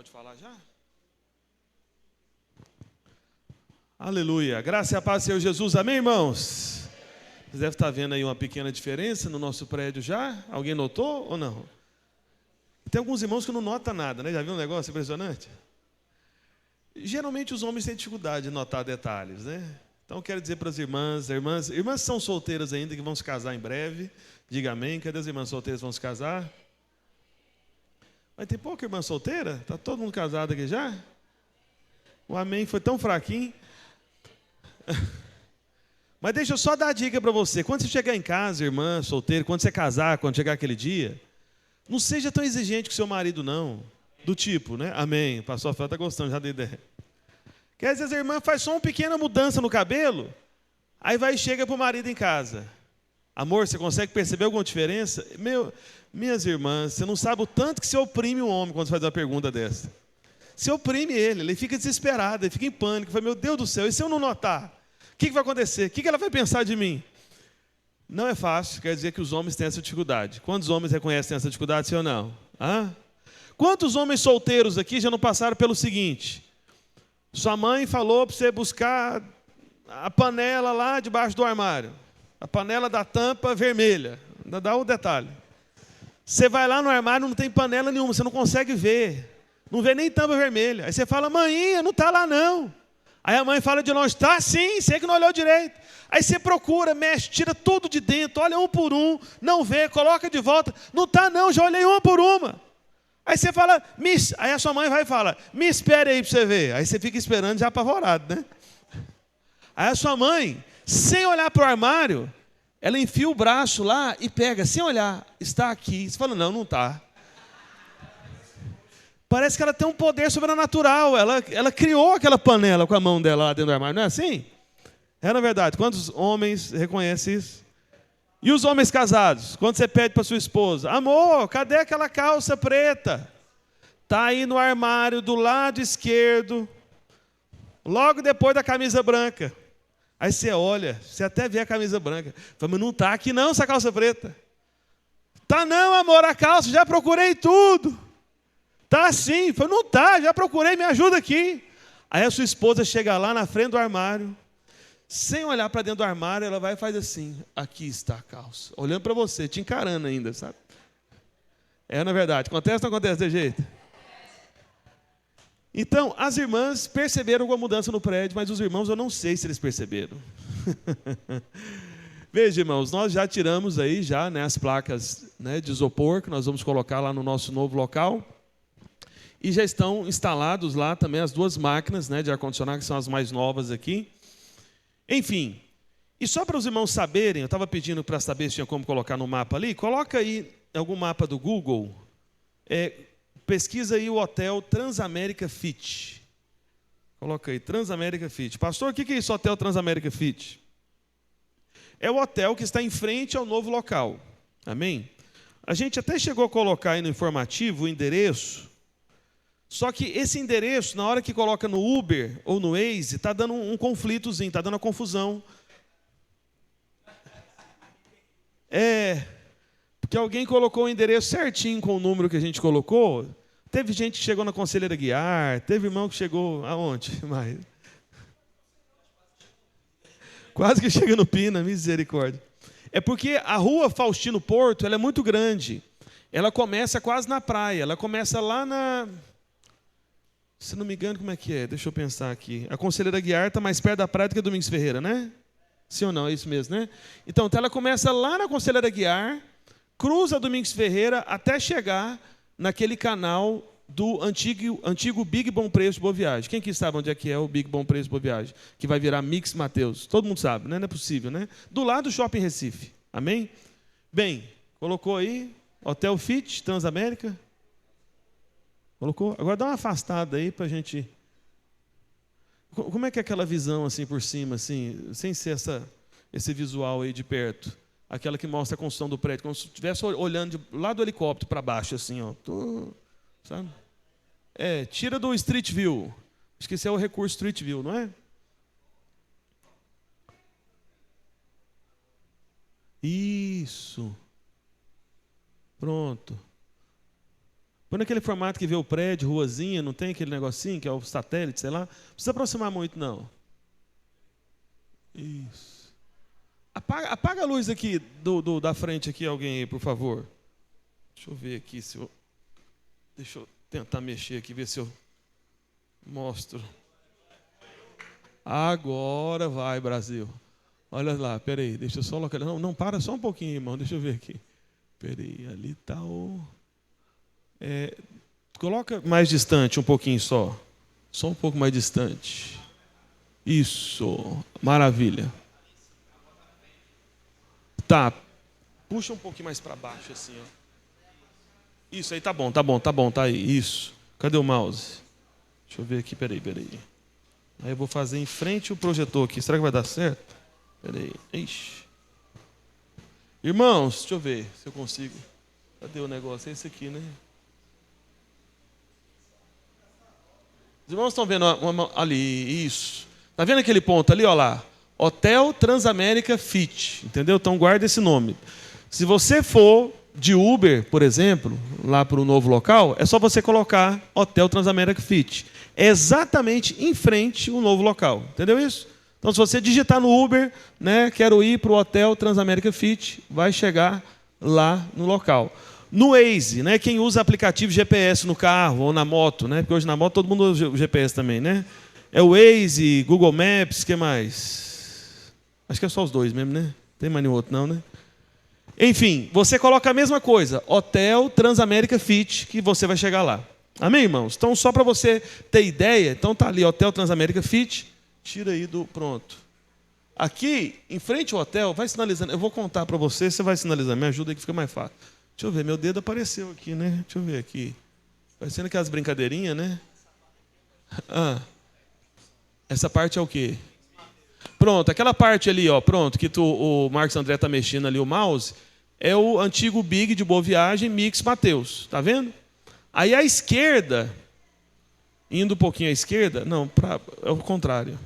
Pode falar já? Aleluia. Graça e a paz do Senhor Jesus. Amém, irmãos? Vocês devem estar vendo aí uma pequena diferença no nosso prédio já. Alguém notou ou não? Tem alguns irmãos que não notam nada, né? Já viu um negócio impressionante? Geralmente os homens têm dificuldade de notar detalhes, né? Então eu quero dizer para as irmãs que são solteiras ainda, que vão se casar em breve. Diga amém. Cadê as irmãs solteiras que vão se casar? Mas tem pouca irmã solteira? Está todo mundo casado aqui já? O amém foi tão fraquinho. Mas deixa eu só dar a dica para você. Quando você chegar em casa, irmã solteira, quando você casar, quando chegar aquele dia, não seja tão exigente com seu marido, não. Do tipo, né? Amém. O pastor Rafael está gostando já da ideia. Quer dizer, a irmã faz só uma pequena mudança no cabelo, aí vai e chega para o marido em casa. Amor, você consegue perceber alguma diferença? Minhas irmãs, você não sabe o tanto que você oprime o homem quando você faz uma pergunta dessa. Você oprime ele fica desesperado, ele fica em pânico. Fala, meu Deus do céu, e se eu não notar? O que vai acontecer? O que ela vai pensar de mim? Não é fácil, quer dizer que os homens têm essa dificuldade. Quantos homens reconhecem essa dificuldade, sim ou não? Quantos homens solteiros aqui já não passaram pelo seguinte? Sua mãe falou para você buscar a panela lá debaixo do armário. A panela da tampa vermelha. Dá o detalhe. Você vai lá no armário, não tem panela nenhuma, você não consegue ver. Não vê nem tampa vermelha. Aí você fala, mãinha, não está lá não. Aí a mãe fala de longe, está sim, você que não olhou direito. Aí você procura, mexe, tira tudo de dentro, olha um por um, não vê, coloca de volta. Não está não, já olhei uma por uma. Aí você fala, aí a sua mãe vai e fala, me espere aí para você ver. Aí você fica esperando já apavorado, né? Aí a sua mãe, sem olhar para o armário, ela enfia o braço lá e pega, sem olhar, está aqui. Você fala, não está. Parece que ela tem um poder sobrenatural. Ela criou aquela panela com a mão dela lá dentro do armário, não é assim? É na verdade. Quantos homens reconhecem isso? E os homens casados? Quando você pede para sua esposa, amor, cadê aquela calça preta? Está aí no armário do lado esquerdo, logo depois da camisa branca. Aí você olha, você até vê a camisa branca. Fala, mas não está aqui não essa calça preta. Tá não, amor, a calça, já procurei tudo. Tá sim. Fala, não tá, já procurei, me ajuda aqui. Aí a sua esposa chega lá na frente do armário, sem olhar para dentro do armário, ela vai e faz assim, aqui está a calça. Olhando para você, te encarando ainda, sabe? É na verdade, acontece ou não acontece desse jeito? Então, as irmãs perceberam alguma mudança no prédio, mas os irmãos eu não sei se eles perceberam. Veja, irmãos, nós já tiramos aí as placas, né, de isopor, que nós vamos colocar lá no nosso novo local. E já estão instalados lá também as duas máquinas, né, de ar-condicionado, que são as mais novas aqui. Enfim, e só para os irmãos saberem, eu estava pedindo para saber se tinha como colocar no mapa ali, coloca aí algum mapa do Google, pesquisa aí o hotel Transamérica Fit. Coloca aí, Transamérica Fit. Pastor, o que é isso, hotel Transamérica Fit? É o hotel que está em frente ao novo local. Amém? A gente até chegou a colocar aí no informativo o endereço, só que esse endereço, na hora que coloca no Uber ou no Waze, está dando um conflitozinho, está dando uma confusão. Porque alguém colocou o endereço certinho com o número que a gente colocou. Teve gente que chegou na Conselheira Guiar, teve irmão que chegou aonde? Mais. Quase que chega no Pina, misericórdia. É porque a rua Faustino Porto, ela é muito grande. Ela começa quase na praia, ela começa lá na... Se não me engano, como é que é? Deixa eu pensar aqui. A Conselheira Guiar está mais perto da praia do que a Domingos Ferreira, né? Sim ou não? É isso mesmo, né? Então ela começa lá na Conselheira Guiar, cruza a Domingos Ferreira até chegar naquele canal do antigo Big Bom Preço Boa Viagem. Quem que sabe onde é que é o Big Bom Preço Boa Viagem? Que vai virar Mix Mateus. Todo mundo sabe, né? Não é possível, né? Do lado do Shopping Recife. Amém? Bem, colocou aí, Hotel Fit, Transamérica. Colocou? Agora dá uma afastada aí para a gente... Como é que é aquela visão assim por cima, assim, sem ser esse visual aí de perto? Aquela que mostra a construção do prédio, como se estivesse olhando lá do helicóptero para baixo, assim, ó. Sabe? Tira do Street View. Acho que esse é o recurso Street View, não é? Isso. Pronto. Põe naquele formato que vê o prédio, ruazinha, não tem aquele negocinho que é o satélite, sei lá. Não precisa aproximar muito, não. Isso. Apaga a luz aqui da frente, aqui, alguém aí, por favor. Deixa eu ver aqui se eu... Deixa eu tentar mexer aqui, ver se eu mostro. Agora vai, Brasil. Olha lá, peraí, deixa eu só localizar. Não, para só um pouquinho, irmão, deixa eu ver aqui. Peraí, ali está o... coloca mais distante um pouquinho só. Só um pouco mais distante. Isso, maravilha. Tá, puxa um pouquinho mais para baixo assim, ó. Isso aí, tá bom, tá aí, isso. Cadê o mouse? Deixa eu ver aqui, peraí. Aí eu vou fazer em frente o projetor aqui. Será que vai dar certo? Peraí, ixi. Irmãos, deixa eu ver se eu consigo. Cadê o negócio? É esse aqui, né? Os irmãos estão vendo ali, isso. Está vendo aquele ponto ali, ó lá? Hotel Transamérica Fit, entendeu? Então guarda esse nome. Se você for de Uber, por exemplo, lá para o novo local, é só você colocar Hotel Transamérica Fit. É exatamente em frente o novo local, entendeu isso? Então se você digitar no Uber, né, quero ir para o Hotel Transamérica Fit, vai chegar lá no local. No Waze, né, quem usa aplicativo GPS no carro ou na moto, né, porque hoje na moto todo mundo usa o GPS também, né? É o Waze, Google Maps, o que mais? Acho que é só os dois mesmo, né? Tem mais nenhum outro não, né? Enfim, você coloca a mesma coisa, Hotel Transamérica Fit, que você vai chegar lá. Amém, irmãos? Então, só para você ter ideia, então tá ali, Hotel Transamérica Fit, tira aí do pronto. Aqui, em frente ao hotel, vai sinalizando, eu vou contar para você, você vai sinalizando, me ajuda aí que fica mais fácil. Deixa eu ver, meu dedo apareceu aqui, né? Deixa eu ver aqui. Parecendo aquelas brincadeirinhas, né? Essa parte é o quê? Pronto, aquela parte ali, ó, pronto, que o Marcos André está mexendo ali o mouse, é o antigo Big de Boa Viagem, Mix Mateus, tá vendo? Aí à esquerda, indo um pouquinho à esquerda, não, é o contrário.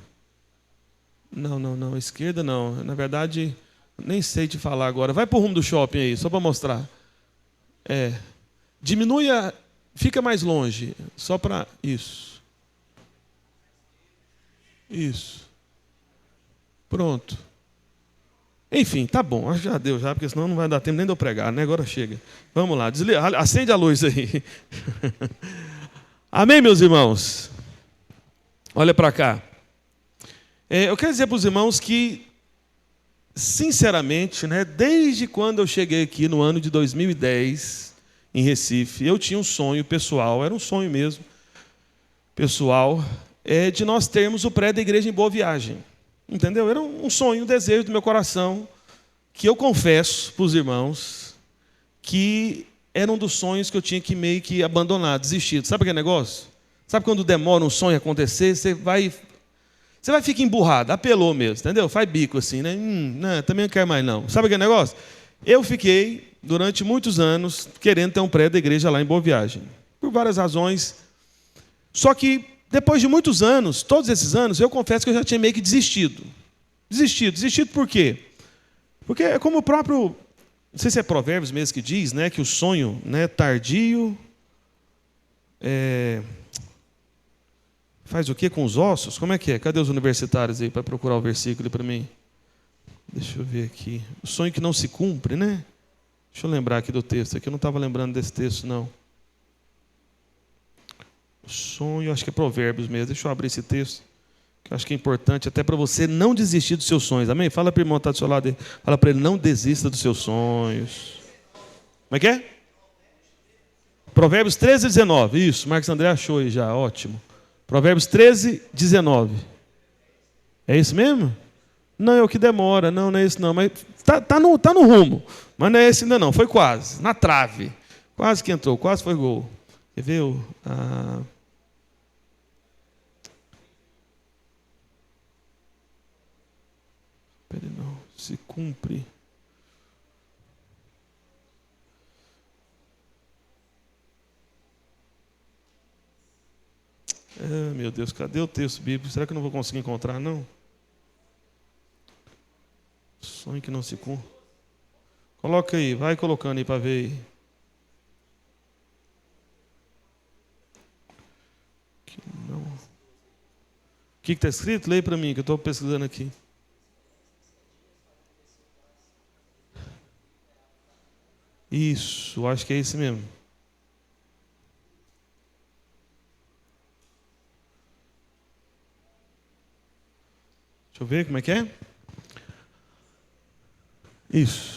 Não, à esquerda não, na verdade, nem sei te falar agora. Vai para o rumo do shopping aí, só para mostrar. Diminui fica mais longe, só para isso. Isso. Pronto. Enfim, tá bom, já deu já, porque senão não vai dar tempo nem de eu pregar, né? Agora chega. Vamos lá, acende a luz aí. Amém, meus irmãos? Olha para cá. Eu quero dizer para os irmãos que, sinceramente, né, desde quando eu cheguei aqui no ano de 2010, em Recife, eu tinha um sonho pessoal, era um sonho mesmo, pessoal, de nós termos o prédio da igreja em Boa Viagem. Entendeu? Era um sonho, um desejo do meu coração, que eu confesso para os irmãos que era um dos sonhos que eu tinha que meio que abandonar, desistir. Sabe aquele negócio? Sabe quando demora um sonho acontecer, você vai ficar emburrado, apelou mesmo, entendeu? Faz bico assim, né? Não, também não quero mais não. Sabe aquele negócio? Eu fiquei, durante muitos anos, querendo ter um prédio da igreja lá em Boa Viagem. Por várias razões. Só que, depois de muitos anos, todos esses anos, eu confesso que eu já tinha meio que desistido. Desistido por quê? Porque é como o próprio, não sei se é Provérbios mesmo que diz, né, que o sonho, né, tardio faz o quê com os ossos? Como é que é? Cadê os universitários aí para procurar o versículo para mim? Deixa eu ver aqui. O sonho que não se cumpre, né? Deixa eu lembrar aqui do texto. Aqui eu não estava lembrando desse texto, não. O sonho, acho que é Provérbios mesmo. Deixa eu abrir esse texto, que eu acho que é importante até para você não desistir dos seus sonhos. Amém? Fala para o irmão que está do seu lado. Fala para ele, não desista dos seus sonhos. Como é que é? Provérbios 13, 19. Isso, Marcos André achou aí já. Ótimo. Provérbios 13, 19. É isso mesmo? Não, é o que demora. Não é isso não. Mas tá no rumo. Mas não é esse ainda não. Foi quase. Na trave. Quase que entrou. Quase foi gol. Quer ver? Peraí, não. Se cumpre. Meu Deus, cadê o texto bíblico? Será que eu não vou conseguir encontrar, não? Sonho que não se cumpre. Coloca aí, vai colocando aí para ver aí. que está escrito? Leia para mim, que eu estou pesquisando aqui. Isso, acho que é esse mesmo. Deixa eu ver como é que é. Isso.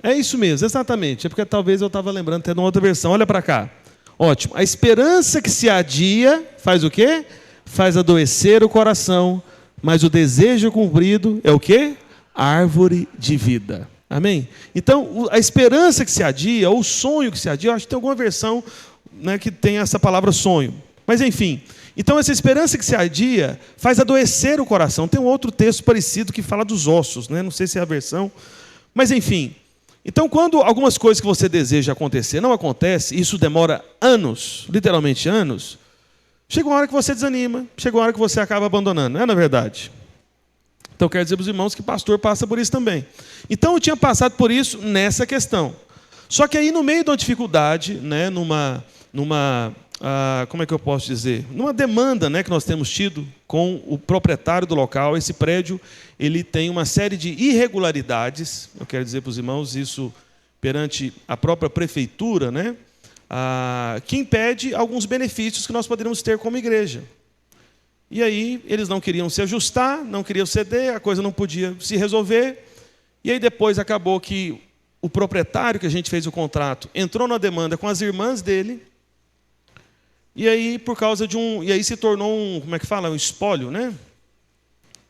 É isso mesmo, exatamente. É porque talvez eu estava lembrando até de uma outra versão. Olha para cá. Ótimo. A esperança que se adia faz o quê? Faz adoecer o coração, mas o desejo cumprido é o quê? Árvore de vida. Amém? Então, a esperança que se adia, ou o sonho que se adia, eu acho que tem alguma versão, né, que tem essa palavra sonho. Mas, enfim. Então, essa esperança que se adia faz adoecer o coração. Tem um outro texto parecido que fala dos ossos, né? Não sei se é a versão. Mas, enfim. Então, quando algumas coisas que você deseja acontecer não acontecem, isso demora anos, literalmente anos, chega uma hora que você desanima, chega uma hora que você acaba abandonando. Não é na verdade? Então, eu quero dizer para os irmãos que pastor passa por isso também. Então, eu tinha passado por isso nessa questão. Só que aí, no meio de uma dificuldade, né, como é que eu posso dizer? Numa demanda, né, que nós temos tido com o proprietário do local, esse prédio ele tem uma série de irregularidades, eu quero dizer para os irmãos, isso perante a própria prefeitura, né, que impede alguns benefícios que nós poderíamos ter como igreja. E aí eles não queriam se ajustar, não queriam ceder, a coisa não podia se resolver. E aí depois acabou que o proprietário que a gente fez o contrato entrou na demanda com as irmãs dele. E aí por causa de e aí se tornou como é que fala? Um espólio, né?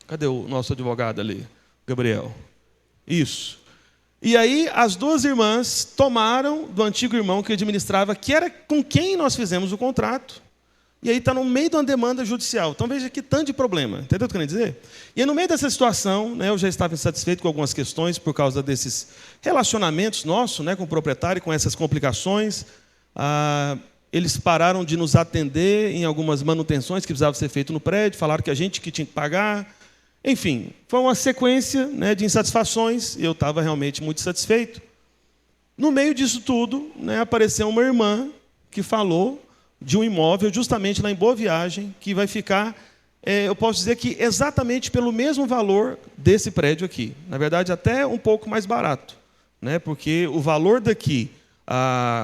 Cadê o nosso advogado ali? Gabriel. Isso. E aí as duas irmãs tomaram do antigo irmão que administrava, que era com quem nós fizemos o contrato. E aí está no meio de uma demanda judicial. Então veja que tanto de problema. Entendeu o que eu quero dizer? E no meio dessa situação, né, eu já estava insatisfeito com algumas questões por causa desses relacionamentos nossos, né, com o proprietário, com essas complicações. Eles pararam de nos atender em algumas manutenções que precisavam ser feitas no prédio, falaram que a gente que tinha que pagar. Enfim, foi uma sequência, né, de insatisfações, e eu estava realmente muito satisfeito. No meio disso tudo, né, apareceu uma irmã que falou de um imóvel justamente lá em Boa Viagem, que vai ficar, eu posso dizer que exatamente pelo mesmo valor desse prédio aqui. Na verdade, até um pouco mais barato, né, porque o valor daqui,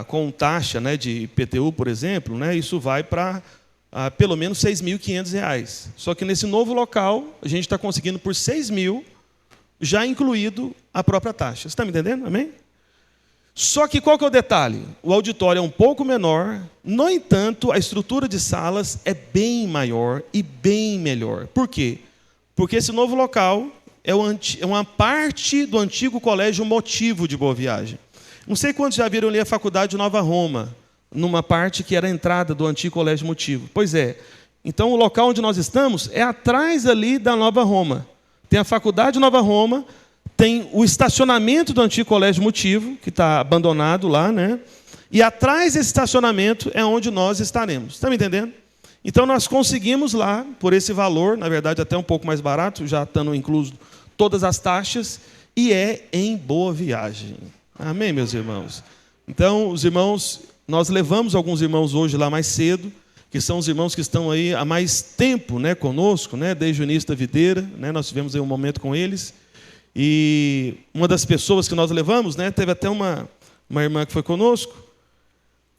com taxa, né, de IPTU, por exemplo, né, isso vai para pelo menos R$ 6.500. Só que nesse novo local, a gente está conseguindo por 6.000, já incluído a própria taxa. Você está me entendendo? Amém? Só que qual que é o detalhe? O auditório é um pouco menor, no entanto, a estrutura de salas é bem maior e bem melhor. Por quê? Porque esse novo local é uma parte do antigo colégio Motivo de Boa Viagem. Não sei quantos já viram ali a faculdade Nova Roma, numa parte que era a entrada do antigo colégio Motivo. Pois é. Então, o local onde nós estamos é atrás ali da Nova Roma. Tem a faculdade Nova Roma, tem o estacionamento do antigo colégio Motivo, que está abandonado lá, né? E atrás desse estacionamento é onde nós estaremos. Está me entendendo? Então, nós conseguimos lá, por esse valor, na verdade até um pouco mais barato, já estando incluso todas as taxas, e é em Boa Viagem. Amém, meus irmãos? Então, os irmãos, nós levamos alguns irmãos hoje lá mais cedo, que são os irmãos que estão aí há mais tempo, né, conosco, né, desde o início da videira, né, nós tivemos aí um momento com eles. E uma das pessoas que nós levamos, né, teve até uma irmã que foi conosco,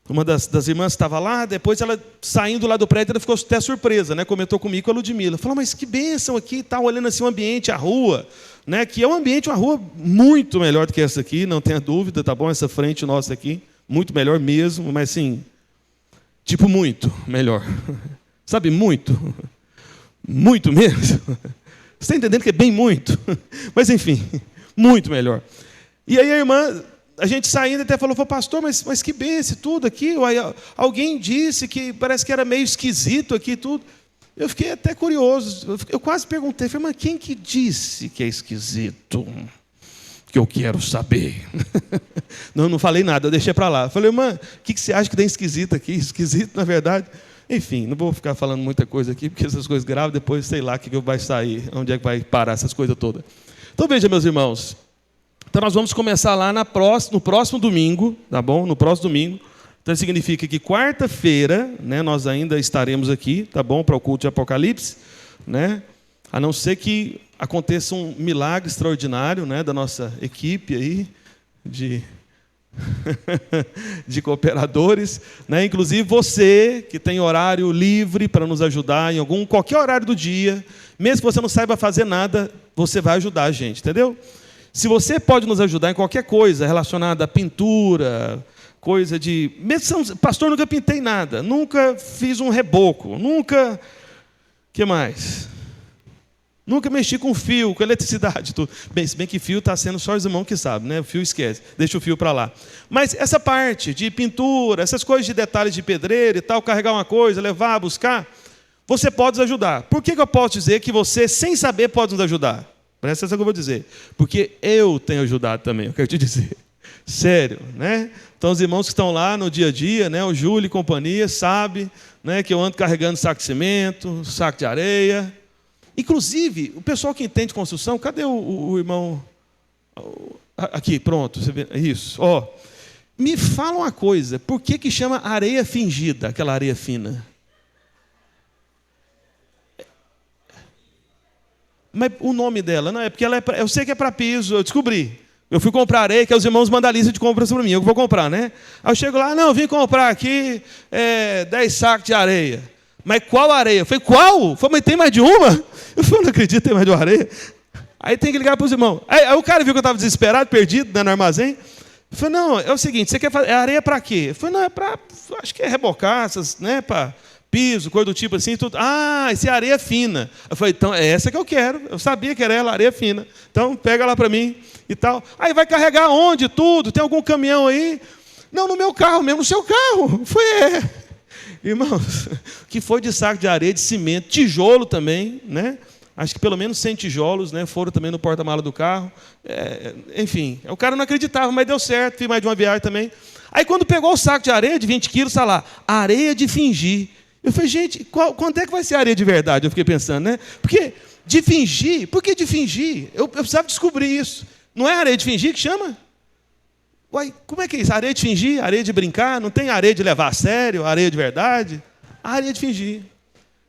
uma das irmãs estava lá, depois ela, saindo lá do prédio, ela ficou até surpresa, né, comentou comigo com a Ludmila, falou, mas que bênção aqui, tá olhando assim o ambiente, a rua, né, que é um ambiente, uma rua muito melhor do que essa aqui, não tenha dúvida, tá bom, essa frente nossa aqui, muito melhor mesmo, mas assim, tipo muito melhor, sabe, muito mesmo. Você está entendendo que é bem muito? Mas, enfim, muito melhor. E aí a irmã, a gente saindo até falou, pastor, mas que bênção tudo aqui. Alguém disse que parece que era meio esquisito aqui tudo. Eu fiquei até curioso. Eu quase perguntei, falei, mas quem que disse que é esquisito? Que eu quero saber. Não falei nada, eu deixei para lá. Falei, irmã, o que você acha que tem esquisito aqui? Esquisito, na verdade... Enfim, não vou ficar falando muita coisa aqui, porque essas coisas graves, depois sei lá o que vai sair, onde é que vai parar essas coisas todas. Então veja, meus irmãos, então nós vamos começar lá no próximo domingo, tá bom? No próximo domingo. Então significa que quarta-feira, né, nós ainda estaremos aqui, tá bom? Para o culto de Apocalipse. né? A não ser que aconteça um milagre extraordinário, né, da nossa equipe aí de de cooperadores, né? Inclusive você que tem horário livre para nos ajudar em qualquer horário do dia, mesmo que você não saiba fazer nada, você vai ajudar a gente, entendeu? Se você pode nos ajudar em qualquer coisa relacionada à pintura, coisa de... Pastor, nunca pintei nada, nunca fiz um reboco, nunca... que mais? Nunca mexi com fio, com eletricidade. Tudo. Bem, se bem que fio está sendo só os irmãos que sabem, né? O fio esquece, deixa o fio para lá. Mas essa parte de pintura, essas coisas de detalhes de pedreiro e tal, carregar uma coisa, levar, buscar, você pode nos ajudar. Por que eu posso dizer que você, sem saber, pode nos ajudar? Presta atenção que eu vou dizer. Porque eu tenho ajudado também, eu quero te dizer. Sério, né? Então, os irmãos que estão lá no dia a dia, né? O Júlio e companhia, sabe, né? Que eu ando carregando saco de cimento, saco de areia. Inclusive, o pessoal que entende construção, cadê o irmão? Aqui, pronto, você vê, isso. Ó, me fala uma coisa, por que chama areia fingida, aquela areia fina? Mas o nome dela, não é porque ela eu sei que é para piso, eu descobri. Eu fui comprar areia, que os irmãos mandam a lista de compras para mim, eu vou comprar, né? Aí eu chego lá, não, eu vim comprar aqui 10 sacos de areia. Mas qual areia? Eu falei, qual? Eu falei, mas tem mais de uma? Eu falei, não acredito, tem mais de uma areia. Aí tem que ligar para os irmãos. Aí o cara viu que eu estava desesperado, perdido, né, no armazém. Eu falei, não, é o seguinte, você quer fazer areia para quê? Eu falei, não, é para, acho que é rebocar, essas, né, para piso, coisa do tipo assim. Tudo. Ah, essa é areia fina. Eu falei, então é essa que eu quero. Eu sabia que era ela, areia fina. Então pega lá para mim e tal. Aí vai carregar onde? Tudo? Tem algum caminhão aí? Não, no meu carro mesmo, no seu carro. Foi, Irmãos, que foi de saco de areia, de cimento, tijolo também, né? Acho que pelo menos 100 tijolos, né? Foram também no porta-mala do carro. Enfim, o cara não acreditava, mas deu certo, fiz mais de uma viagem também. Aí quando pegou o saco de areia de 20 quilos, está lá, areia de fingir. Eu falei, gente, quando é que vai ser areia de verdade? Eu fiquei pensando, né? Porque de fingir, por que de fingir? Eu precisava descobrir isso. Não é areia de fingir que chama? Uai, como é que é isso? Areia de fingir, areia de brincar? Não tem areia de levar a sério, areia de verdade? Areia de fingir.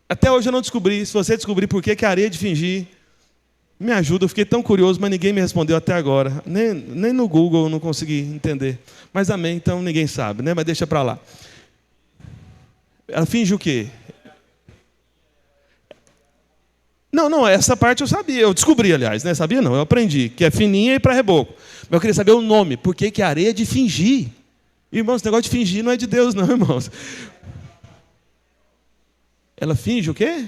Até hoje eu não descobri. Se você descobrir por que é areia de fingir, me ajuda. Eu fiquei tão curioso, mas ninguém me respondeu até agora. Nem no Google eu não consegui entender. Mas amém, então ninguém sabe, né? Mas deixa para lá. Ela finge o quê? Não, essa parte eu sabia. Eu descobri, aliás, né? Sabia não, eu aprendi. Que é fininha e para reboco. Mas eu queria saber o nome. Por que é areia de fingir? Irmãos, esse negócio de fingir não é de Deus, não, irmãos. Ela finge o quê?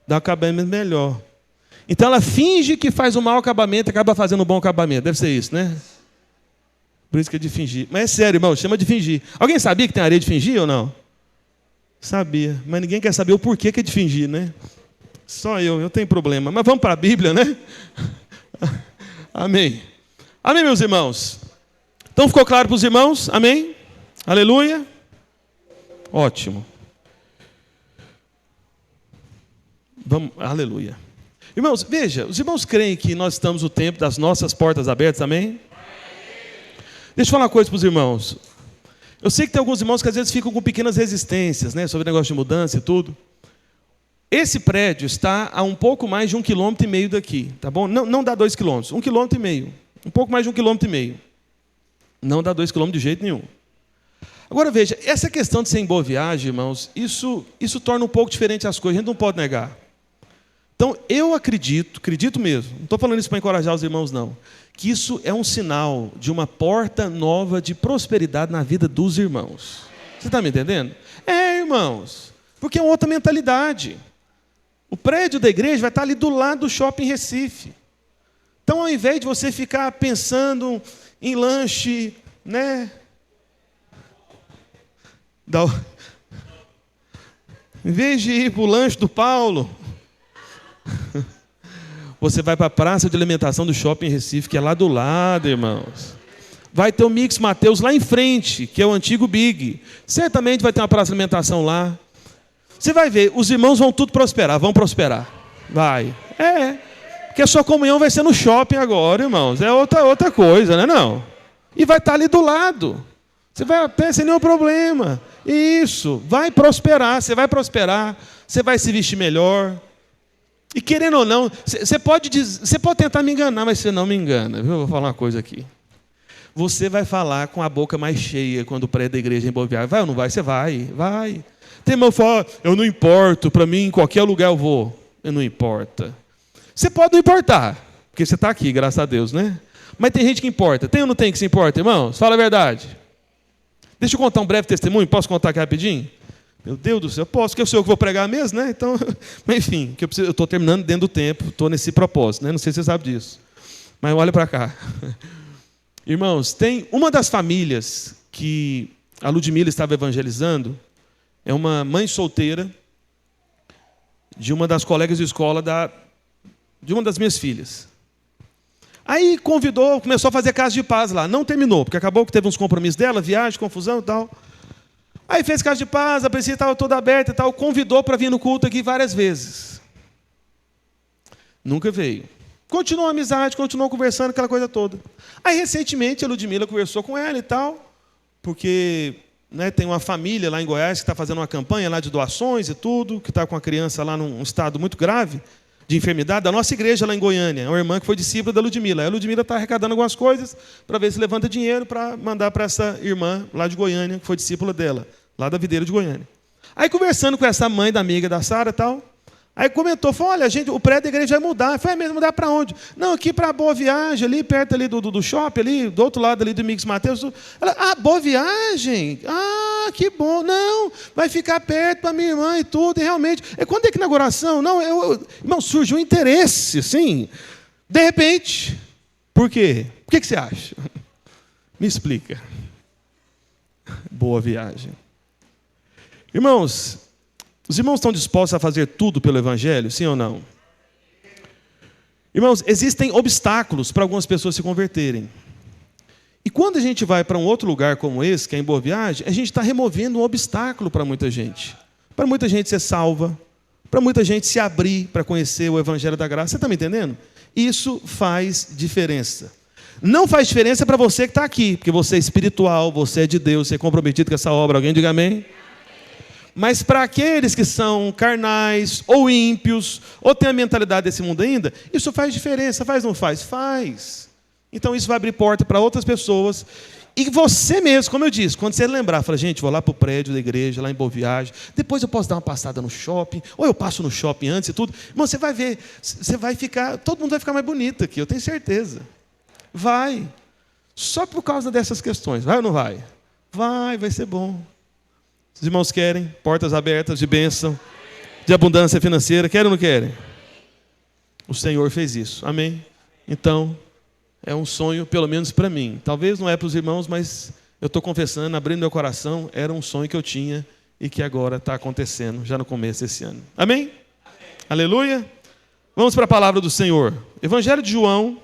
Dá um acabamento melhor. Então ela finge que faz um mau acabamento e acaba fazendo um bom acabamento. Deve ser isso, né? Por isso que é de fingir. Mas é sério, irmão, chama de fingir. Alguém sabia que tem areia de fingir ou não? Sabia. Mas ninguém quer saber o porquê que é de fingir, né? Só eu tenho problema. Mas vamos para a Bíblia, né? Amém. Amém, meus irmãos? Então ficou claro para os irmãos? Amém? Aleluia? Ótimo. Vamos, aleluia. Irmãos, veja, os irmãos creem que nós estamos no tempo das nossas portas abertas, amém? Deixa eu falar uma coisa para os irmãos. Eu sei que tem alguns irmãos que às vezes ficam com pequenas resistências, né, sobre o negócio de mudança e tudo. Esse prédio está a um pouco mais de 1,5 km daqui, tá bom? Não dá 2 km, 1,5 km. Um pouco mais de 1,5 km. Não dá 2 km de jeito nenhum. Agora veja, essa questão de ser em boa viagem, irmãos, isso torna um pouco diferente as coisas, a gente não pode negar. Então, eu acredito mesmo, não estou falando isso para encorajar os irmãos, não, que isso é um sinal de uma porta nova de prosperidade na vida dos irmãos. Você está me entendendo? Irmãos, porque é uma outra mentalidade. O prédio da igreja vai estar ali do lado do Shopping Recife. Então, ao invés de você ficar pensando em lanche, né? Em vez de ir para o lanche do Paulo, você vai para a praça de alimentação do Shopping Recife, que é lá do lado, irmãos. Vai ter o Mix Mateus lá em frente, que é o antigo Big. Certamente vai ter uma praça de alimentação lá. Você vai ver, os irmãos vão tudo prosperar, vão prosperar. Vai. Porque a sua comunhão vai ser no shopping agora, irmãos. É outra coisa, né? Não. E vai estar ali do lado. Você vai a pé sem nenhum problema. Isso, vai prosperar, você vai prosperar, você vai se vestir melhor. E querendo ou não, você pode tentar me enganar, mas você não me engana. Viu? Eu vou falar uma coisa aqui. Você vai falar com a boca mais cheia quando o prédio da igreja em Boa Viagem. Vai ou não vai? Você vai. Tem irmão que fala, eu não importo, para mim em qualquer lugar eu vou. Não importa. Você pode não importar, porque você está aqui, graças a Deus, né? Mas tem gente que importa. Tem ou não tem que se importa, irmãos? Fala a verdade. Deixa eu contar um breve testemunho. Posso contar aqui rapidinho? Meu Deus do céu, posso, porque eu sou eu que vou pregar mesmo, né? Então, mas enfim, eu estou terminando dentro do tempo, estou nesse propósito, né? Não sei se você sabe disso. Mas olha para cá. Irmãos, tem uma das famílias que a Ludmila estava evangelizando, é uma mãe solteira de uma das colegas de escola de uma das minhas filhas. Aí convidou, começou a fazer casa de paz lá. Não terminou, porque acabou que teve uns compromissos dela, viagem, confusão e tal. Aí fez casa de paz, a princípio estava toda aberta e tal, convidou para vir no culto aqui várias vezes. Nunca veio. Continuou a amizade, continuou conversando, aquela coisa toda. Aí, recentemente, a Ludmila conversou com ela e tal, porque tem uma família lá em Goiás que está fazendo uma campanha lá de doações e tudo, que está com a criança lá num estado muito grave de enfermidade, da nossa igreja lá em Goiânia. Uma irmã que foi discípula da Ludmila. Aí a Ludmila está arrecadando algumas coisas para ver se levanta dinheiro para mandar para essa irmã lá de Goiânia, que foi discípula dela, lá da Videira de Goiânia. Aí, conversando com essa mãe da amiga da Sara e tal, aí comentou, falou, olha, o prédio da igreja vai mudar. Eu falei, mesmo, mudar para onde? Não, aqui para Boa Viagem, ali perto ali do shopping, ali, do outro lado ali do Mix Mateus. Ela, Boa Viagem? Ah, que bom. Não, vai ficar perto para minha irmã e tudo, e realmente. Quando é que inauguração? Não, irmão, surgiu um interesse, sim. De repente, por quê? O que você acha? Me explica. Boa Viagem. Irmãos, os irmãos estão dispostos a fazer tudo pelo Evangelho, sim ou não? Irmãos, existem obstáculos para algumas pessoas se converterem. E quando a gente vai para um outro lugar como esse, que é em Boa Viagem, a gente está removendo um obstáculo para muita gente. Para muita gente ser salva, para muita gente se abrir para conhecer o Evangelho da Graça. Você está me entendendo? Isso faz diferença. Não faz diferença para você que está aqui, porque você é espiritual, você é de Deus, você é comprometido com essa obra. Alguém diga amém? Mas para aqueles que são carnais, ou ímpios, ou têm a mentalidade desse mundo ainda, isso faz diferença, faz ou não faz? Faz. Então isso vai abrir porta para outras pessoas. E você mesmo, como eu disse, quando você lembrar, fala, gente, vou lá para o prédio da igreja, lá em Boa Viagem, depois eu posso dar uma passada no shopping, ou eu passo no shopping antes e tudo. Irmão, você vai ver, você vai ficar, todo mundo vai ficar mais bonito aqui, eu tenho certeza. Vai. Só por causa dessas questões. Vai ou não vai? Vai ser bom. Os irmãos querem portas abertas de bênção, de abundância financeira, querem ou não querem? O Senhor fez isso, amém? Então, é um sonho, pelo menos para mim. Talvez não é para os irmãos, mas eu estou confessando, abrindo meu coração, era um sonho que eu tinha e que agora está acontecendo, já no começo desse ano. Amém? Amém. Aleluia? Vamos para a palavra do Senhor. Evangelho de João.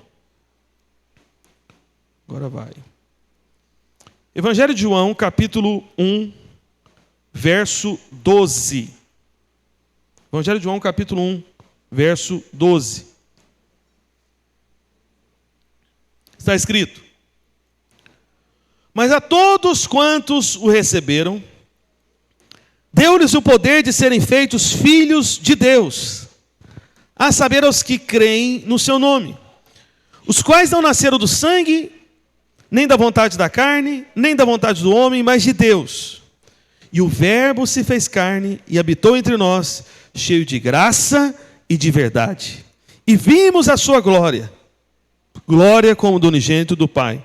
Agora vai. Evangelho de João, capítulo 1. Verso 12. Evangelho de João, capítulo 1, verso 12. Está escrito: mas a todos quantos o receberam, deu-lhes o poder de serem feitos filhos de Deus, a saber, aos que creem no seu nome, os quais não nasceram do sangue, nem da vontade da carne, nem da vontade do homem, mas de Deus. E o Verbo se fez carne e habitou entre nós, cheio de graça e de verdade. E vimos a sua glória, glória como do unigênito do Pai.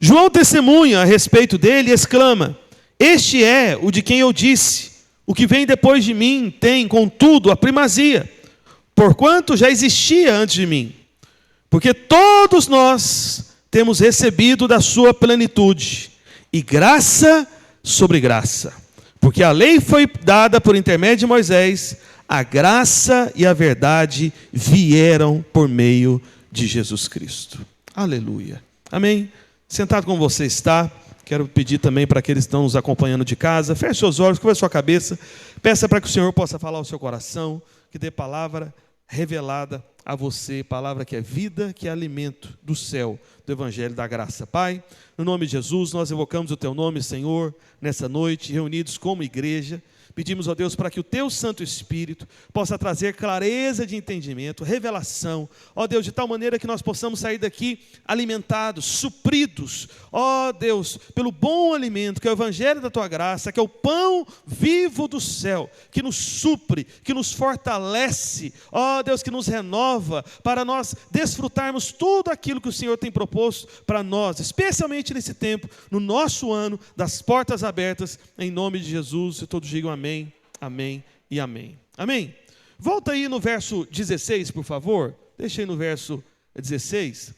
João testemunha a respeito dele e exclama: este é o de quem eu disse, o que vem depois de mim tem, contudo, a primazia, porquanto já existia antes de mim. Porque todos nós temos recebido da sua plenitude, e graça sobre graça. Porque a lei foi dada por intermédio de Moisés, a graça e a verdade vieram por meio de Jesus Cristo. Aleluia. Amém? Sentado como você está, quero pedir também para aqueles que estão nos acompanhando de casa, feche seus olhos, curva a sua cabeça, peça para que o Senhor possa falar ao seu coração, que dê palavra revelada a você, palavra que é vida, que é alimento do céu, do Evangelho da graça. Pai, no nome de Jesus, nós evocamos o Teu nome, Senhor, nessa noite, reunidos como igreja. Pedimos, ó Deus, para que o Teu Santo Espírito possa trazer clareza de entendimento, revelação, ó Deus, de tal maneira que nós possamos sair daqui alimentados, supridos, ó Deus, pelo bom alimento, que é o Evangelho da Tua graça, que é o pão vivo do céu, que nos supre, que nos fortalece, ó Deus, que nos renova, para nós desfrutarmos tudo aquilo que o Senhor tem proposto para nós, especialmente nesse tempo, no nosso ano, das portas abertas, em nome de Jesus, e todos digam amém. Amém, amém e amém. Amém? Volta aí no verso 16, por favor. Deixa aí no verso 16.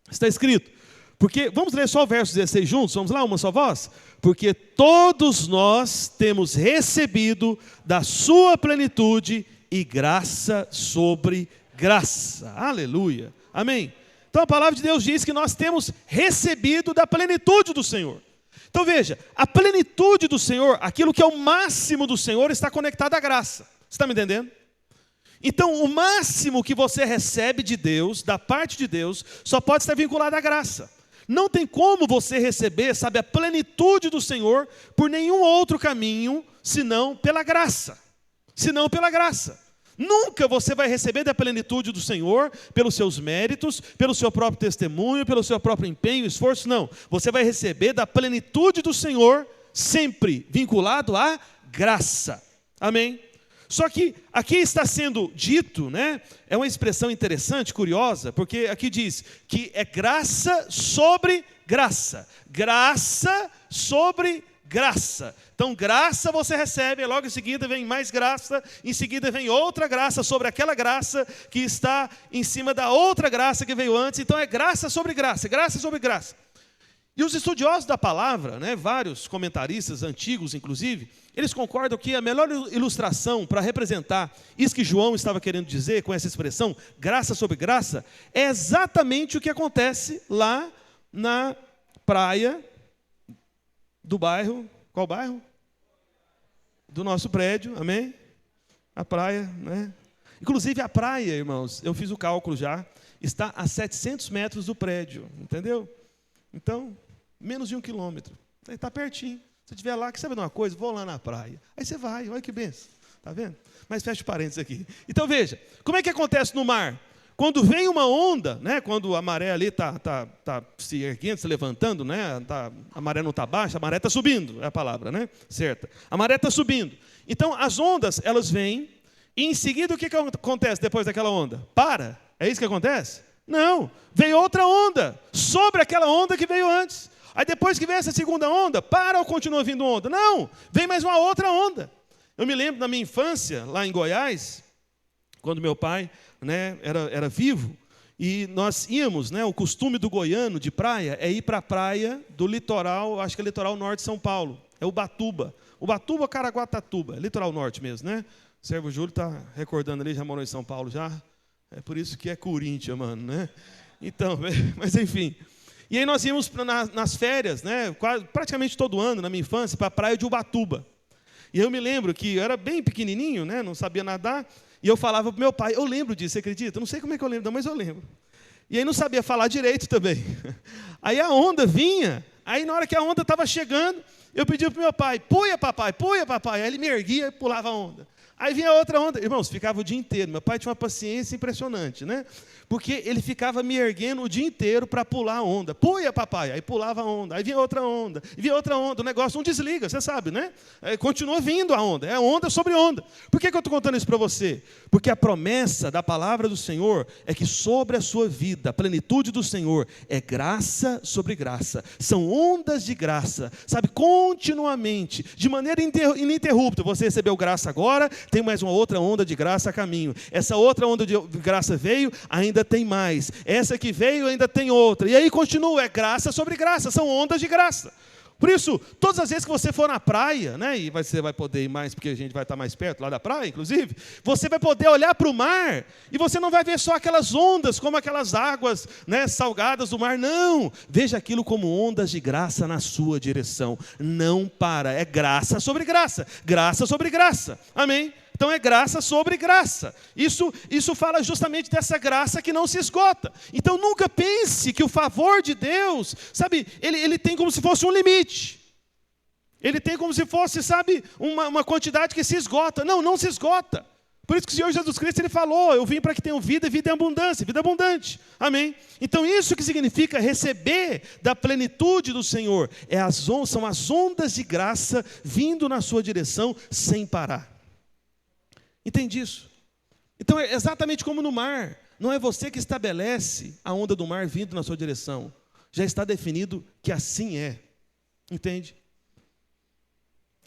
Está escrito. Porque, vamos ler só o verso 16 juntos? Vamos lá, uma só voz? Porque todos nós temos recebido da sua plenitude e graça sobre graça. Aleluia. Amém? Então a palavra de Deus diz que nós temos recebido da plenitude do Senhor. Então veja, a plenitude do Senhor, aquilo que é o máximo do Senhor, está conectado à graça. Você está me entendendo? Então o máximo que você recebe de Deus, da parte de Deus, só pode estar vinculado à graça. Não tem como você receber, sabe, a plenitude do Senhor por nenhum outro caminho, senão pela graça. Senão pela graça. Nunca você vai receber da plenitude do Senhor pelos seus méritos, pelo seu próprio testemunho, pelo seu próprio empenho, esforço, não. Você vai receber da plenitude do Senhor sempre vinculado à graça. Amém? Só que aqui está sendo dito, né? É uma expressão interessante, curiosa, porque aqui diz que é graça sobre graça. Graça sobre graça. Então, graça você recebe, logo em seguida vem mais graça, em seguida vem outra graça sobre aquela graça que está em cima da outra graça que veio antes. Então, é graça sobre graça, graça sobre graça. E os estudiosos da palavra, né, vários comentaristas antigos, inclusive, eles concordam que a melhor ilustração para representar isso que João estava querendo dizer com essa expressão, graça sobre graça, é exatamente o que acontece lá na praia do bairro. Qual bairro? Do nosso prédio, amém? A praia, né? Inclusive a praia, irmãos, eu fiz o cálculo já, está a 700 metros do prédio, entendeu? Então, menos de 1 quilômetro. Está pertinho. Se estiver lá, quer saber de uma coisa? Vou lá na praia. Aí você vai, olha que benção. Está vendo? Mas fecha parênteses aqui. Então veja, como é que acontece no mar? Quando vem uma onda, né, quando a maré ali está se erguendo, se levantando, né, a maré não está baixa, a maré está subindo, é a palavra, né, certa. A maré está subindo. Então, as ondas, elas vêm, e em seguida, o que acontece depois daquela onda? Para. É isso que acontece? Não. Vem outra onda, sobre aquela onda que veio antes. Aí depois que vem essa segunda onda, para ou continua vindo onda? Não. Vem mais uma outra onda. Eu me lembro da minha infância, lá em Goiás, quando meu pai, né, era vivo, e nós íamos, né, o costume do goiano de praia é ir para a praia do litoral, acho que é litoral norte de São Paulo, é Ubatuba, Caraguatatuba, litoral norte mesmo, né? O servo Júlio está recordando ali, já morou em São Paulo já, é por isso que é Corinthians, mano, né? Então, mas enfim, e aí nós íamos nas férias, né, praticamente todo ano, na minha infância, para a praia de Ubatuba, e eu me lembro que eu era bem pequenininho, né, não sabia nadar. E eu falava para o meu pai, eu lembro disso, você acredita? Eu não sei como é que eu lembro, mas eu lembro. E aí não sabia falar direito também. Aí a onda vinha, aí na hora que a onda estava chegando, eu pedia para o meu pai, puia papai. Aí ele me erguia e pulava a onda. Aí vinha outra onda. Irmãos, ficava o dia inteiro. Meu pai tinha uma paciência impressionante, né? Porque ele ficava me erguendo o dia inteiro para pular a onda. Puia, papai. Aí pulava a onda. Aí vinha outra onda. E vinha outra onda. O negócio não desliga, você sabe, né? Continua vindo a onda. É onda sobre onda. Por que eu estou contando isso para você? Porque a promessa da palavra do Senhor é que sobre a sua vida, a plenitude do Senhor é graça sobre graça. São ondas de graça, sabe? Continuamente, de maneira ininterrupta. Você recebeu graça agora, tem mais uma outra onda de graça a caminho. Essa outra onda de graça veio, ainda tem mais. Essa que veio, ainda tem outra. E aí continua, é graça sobre graça, são ondas de graça. Por isso, todas as vezes que você for na praia, né, e você vai poder ir mais, porque a gente vai estar mais perto lá da praia, inclusive, você vai poder olhar para o mar, e você não vai ver só aquelas ondas, como aquelas águas, né, salgadas do mar, não. Veja aquilo como ondas de graça na sua direção. Não para, é graça sobre graça, graça sobre graça. Amém? Então é graça sobre graça. Isso fala justamente dessa graça que não se esgota. Então nunca pense que o favor de Deus, sabe, ele tem como se fosse um limite. Ele tem como se fosse, sabe, uma quantidade que se esgota. Não, não se esgota. Por isso que o Senhor Jesus Cristo, Ele falou, eu vim para que tenham vida e vida em abundância, vida abundante. Amém? Então isso que significa receber da plenitude do Senhor, são as ondas de graça vindo na sua direção sem parar. Entende isso? Então é exatamente como no mar. Não é você que estabelece a onda do mar vindo na sua direção. Já está definido que assim é. Entende?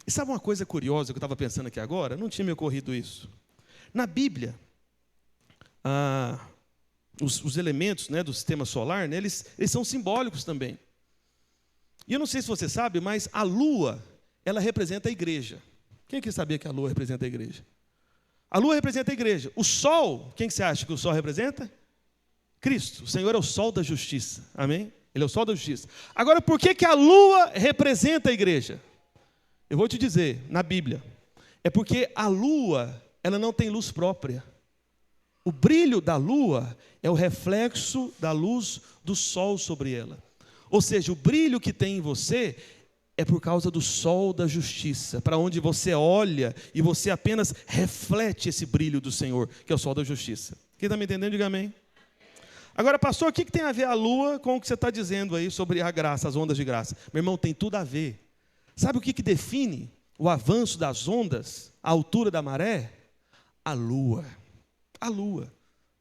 E sabe uma coisa curiosa que eu estava pensando aqui agora? Não tinha me ocorrido isso. Na Bíblia, os elementos, né, do sistema solar, né, eles são simbólicos também. E eu não sei se você sabe, mas a lua, ela representa a igreja. Quem que sabia que a lua representa a igreja? A lua representa a igreja. O sol, quem que você acha que o sol representa? Cristo. O Senhor é o sol da justiça. Amém? Ele é o sol da justiça. Agora, por que a lua representa a igreja? Eu vou te dizer, na Bíblia. É porque a lua, ela não tem luz própria. O brilho da lua é o reflexo da luz do sol sobre ela. Ou seja, o brilho que tem em você é por causa do sol da justiça, para onde você olha e você apenas reflete esse brilho do Senhor, que é o sol da justiça. Quem está me entendendo, diga amém. Agora, pastor, o que tem a ver a lua com o que você está dizendo aí sobre a graça, as ondas de graça? Meu irmão, tem tudo a ver. Sabe o que define o avanço das ondas, a altura da maré? A lua. A lua.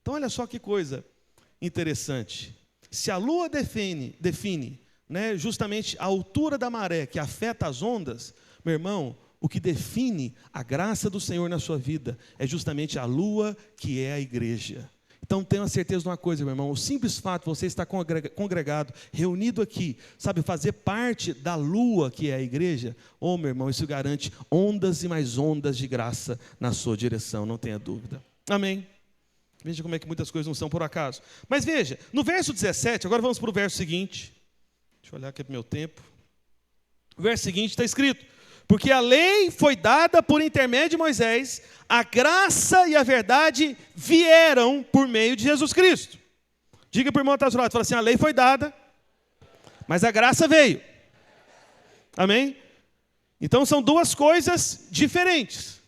Então, olha só que coisa interessante. Se a lua define, né, justamente a altura da maré que afeta as ondas, meu irmão, o que define a graça do Senhor na sua vida é justamente a lua que é a igreja. Então tenha certeza de uma coisa, meu irmão, o simples fato de você estar congregado, reunido aqui, sabe, fazer parte da lua que é a igreja, meu irmão, isso garante ondas e mais ondas de graça na sua direção, não tenha dúvida. Amém? Veja como é que muitas coisas não são por acaso. Mas veja, no verso 17, agora vamos para o verso seguinte. Deixa eu olhar aqui para o meu tempo. O verso seguinte está escrito: porque a lei foi dada por intermédio de Moisés, a graça e a verdade vieram por meio de Jesus Cristo. Diga para o irmão que está ao seu lado, fala assim, a lei foi dada, mas a graça veio. Amém? Então são duas coisas diferentes.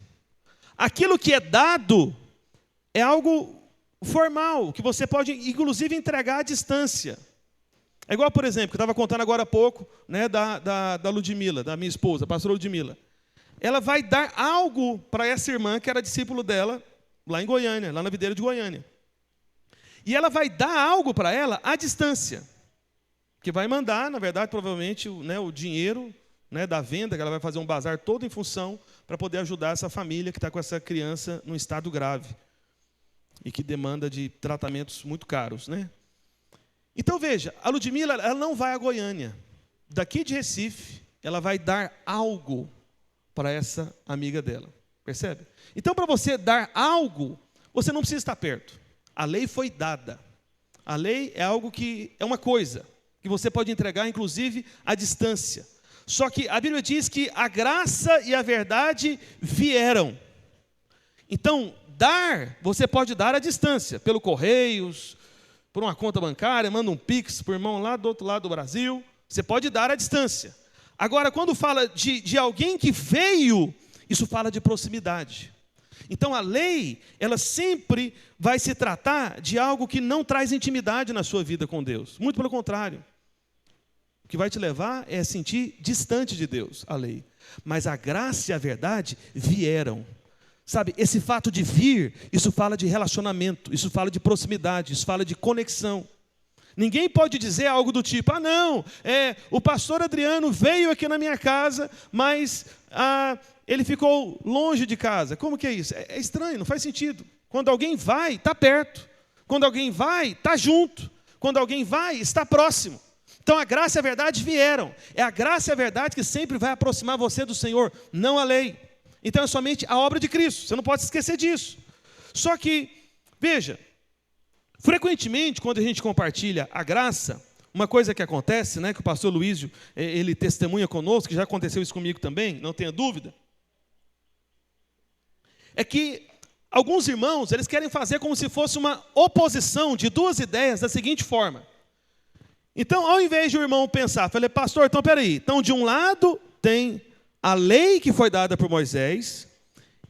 Aquilo que é dado é algo formal, que você pode inclusive entregar à distância. É igual, por exemplo, que eu estava contando agora há pouco, né, da Ludmila, da minha esposa, a pastora Ludmila. Ela vai dar algo para essa irmã, que era discípulo dela, lá em Goiânia, lá na videira de Goiânia. E ela vai dar algo para ela à distância. Que vai mandar, na verdade, provavelmente, né, o dinheiro, né, da venda, que ela vai fazer um bazar todo em função, para poder ajudar essa família que está com essa criança num estado grave. E que demanda de tratamentos muito caros, né? Então veja, a Ludmila, ela não vai a Goiânia. Daqui de Recife, ela vai dar algo para essa amiga dela. Percebe? Então, para você dar algo, você não precisa estar perto. A lei foi dada. A lei é algo que é uma coisa que você pode entregar, inclusive, à distância. Só que a Bíblia diz que a graça e a verdade vieram. Então, você pode dar à distância, pelo Correios, por uma conta bancária, manda um Pix para o irmão lá do outro lado do Brasil. Você pode dar à distância. Agora, quando fala de alguém que veio, isso fala de proximidade. Então, a lei, ela sempre vai se tratar de algo que não traz intimidade na sua vida com Deus. Muito pelo contrário. O que vai te levar é sentir distante de Deus, a lei. Mas a graça e a verdade vieram. Sabe, esse fato de vir, isso fala de relacionamento, isso fala de proximidade, isso fala de conexão. Ninguém pode dizer algo do tipo, o pastor Adriano veio aqui na minha casa, mas ele ficou longe de casa. Como que é isso? É estranho, não faz sentido. Quando alguém vai, está perto. Quando alguém vai, está junto. Quando alguém vai, está próximo. Então a graça e a verdade vieram. É a graça e a verdade que sempre vai aproximar você do Senhor, não a lei. Então é somente a obra de Cristo, você não pode se esquecer disso. Só que, veja, frequentemente quando a gente compartilha a graça, uma coisa que acontece, né, que o pastor Luísio, ele testemunha conosco, que já aconteceu isso comigo também, não tenha dúvida, é que alguns irmãos, eles querem fazer como se fosse uma oposição de duas ideias da seguinte forma. Então, ao invés de o irmão pensar, falei, pastor, então peraí, então de um lado tem a lei que foi dada por Moisés,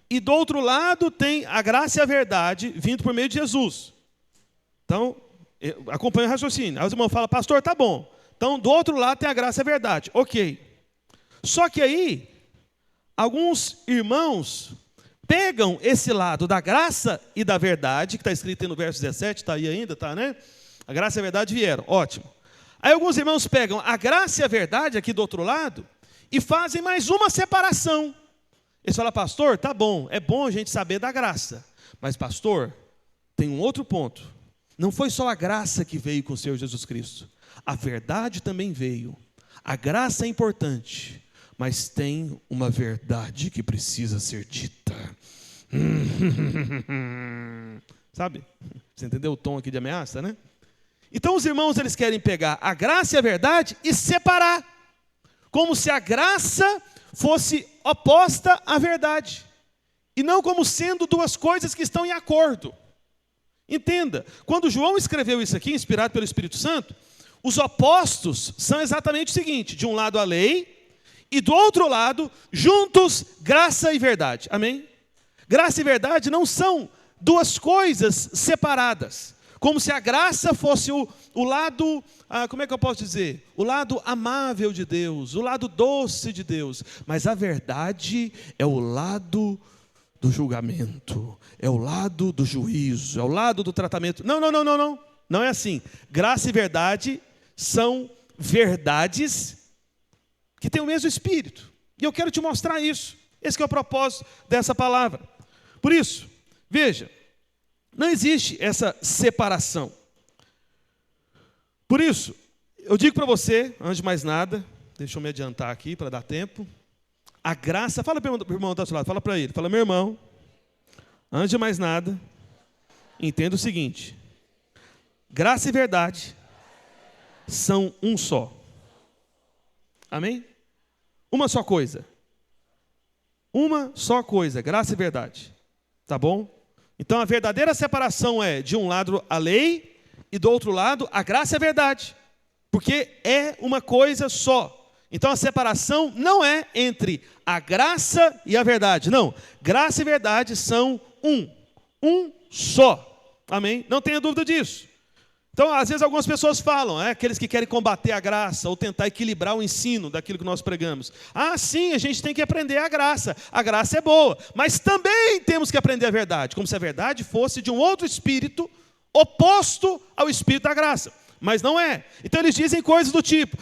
e do outro lado tem a graça e a verdade vindo por meio de Jesus. Então, acompanha o raciocínio. Aí os irmãos falam, pastor, tá bom. Então, do outro lado tem a graça e a verdade. Ok. Só que aí, alguns irmãos pegam esse lado da graça e da verdade, que está escrito aí no verso 17, está aí ainda, tá, né? A graça e a verdade vieram, ótimo. Aí alguns irmãos pegam a graça e a verdade aqui do outro lado e fazem mais uma separação. Eles falam, pastor, tá bom, é bom a gente saber da graça. Mas, pastor, tem um outro ponto. Não foi só a graça que veio com o Senhor Jesus Cristo. A verdade também veio. A graça é importante, mas tem uma verdade que precisa ser dita. Sabe? Você entendeu o tom aqui de ameaça, né? Então os irmãos, eles querem pegar a graça e a verdade e separar. Como se a graça fosse oposta à verdade. E não como sendo duas coisas que estão em acordo. Entenda, quando João escreveu isso aqui, inspirado pelo Espírito Santo, os opostos são exatamente o seguinte: de um lado a lei, e do outro lado, juntos, graça e verdade. Amém? Graça e verdade não são duas coisas separadas. Como se a graça fosse o lado, como é que eu posso dizer? O lado amável de Deus, o lado doce de Deus. Mas a verdade é o lado do julgamento, é o lado do juízo, é o lado do tratamento. Não. Não é assim. Graça e verdade são verdades que têm o mesmo espírito. E eu quero te mostrar isso. Esse que é o propósito dessa palavra. Por isso, veja, não existe essa separação. Por isso, eu digo para você, antes de mais nada, deixa eu me adiantar aqui para dar tempo. A graça, fala para o irmão do outro lado, fala para ele, fala, meu irmão, antes de mais nada, entenda o seguinte: graça e verdade são um só. Amém? Uma só coisa. Uma só coisa, graça e verdade. Tá bom? Então a verdadeira separação é, de um lado a lei e do outro lado a graça e a verdade. Porque é uma coisa só. Então a separação não é entre a graça e a verdade. Não, graça e verdade são um só. Amém? Não tenha dúvida disso. Então, às vezes algumas pessoas falam, aqueles que querem combater a graça ou tentar equilibrar o ensino daquilo que nós pregamos. Sim, a gente tem que aprender a graça é boa, mas também temos que aprender a verdade, como se a verdade fosse de um outro espírito oposto ao espírito da graça. Mas não é. Então eles dizem coisas do tipo,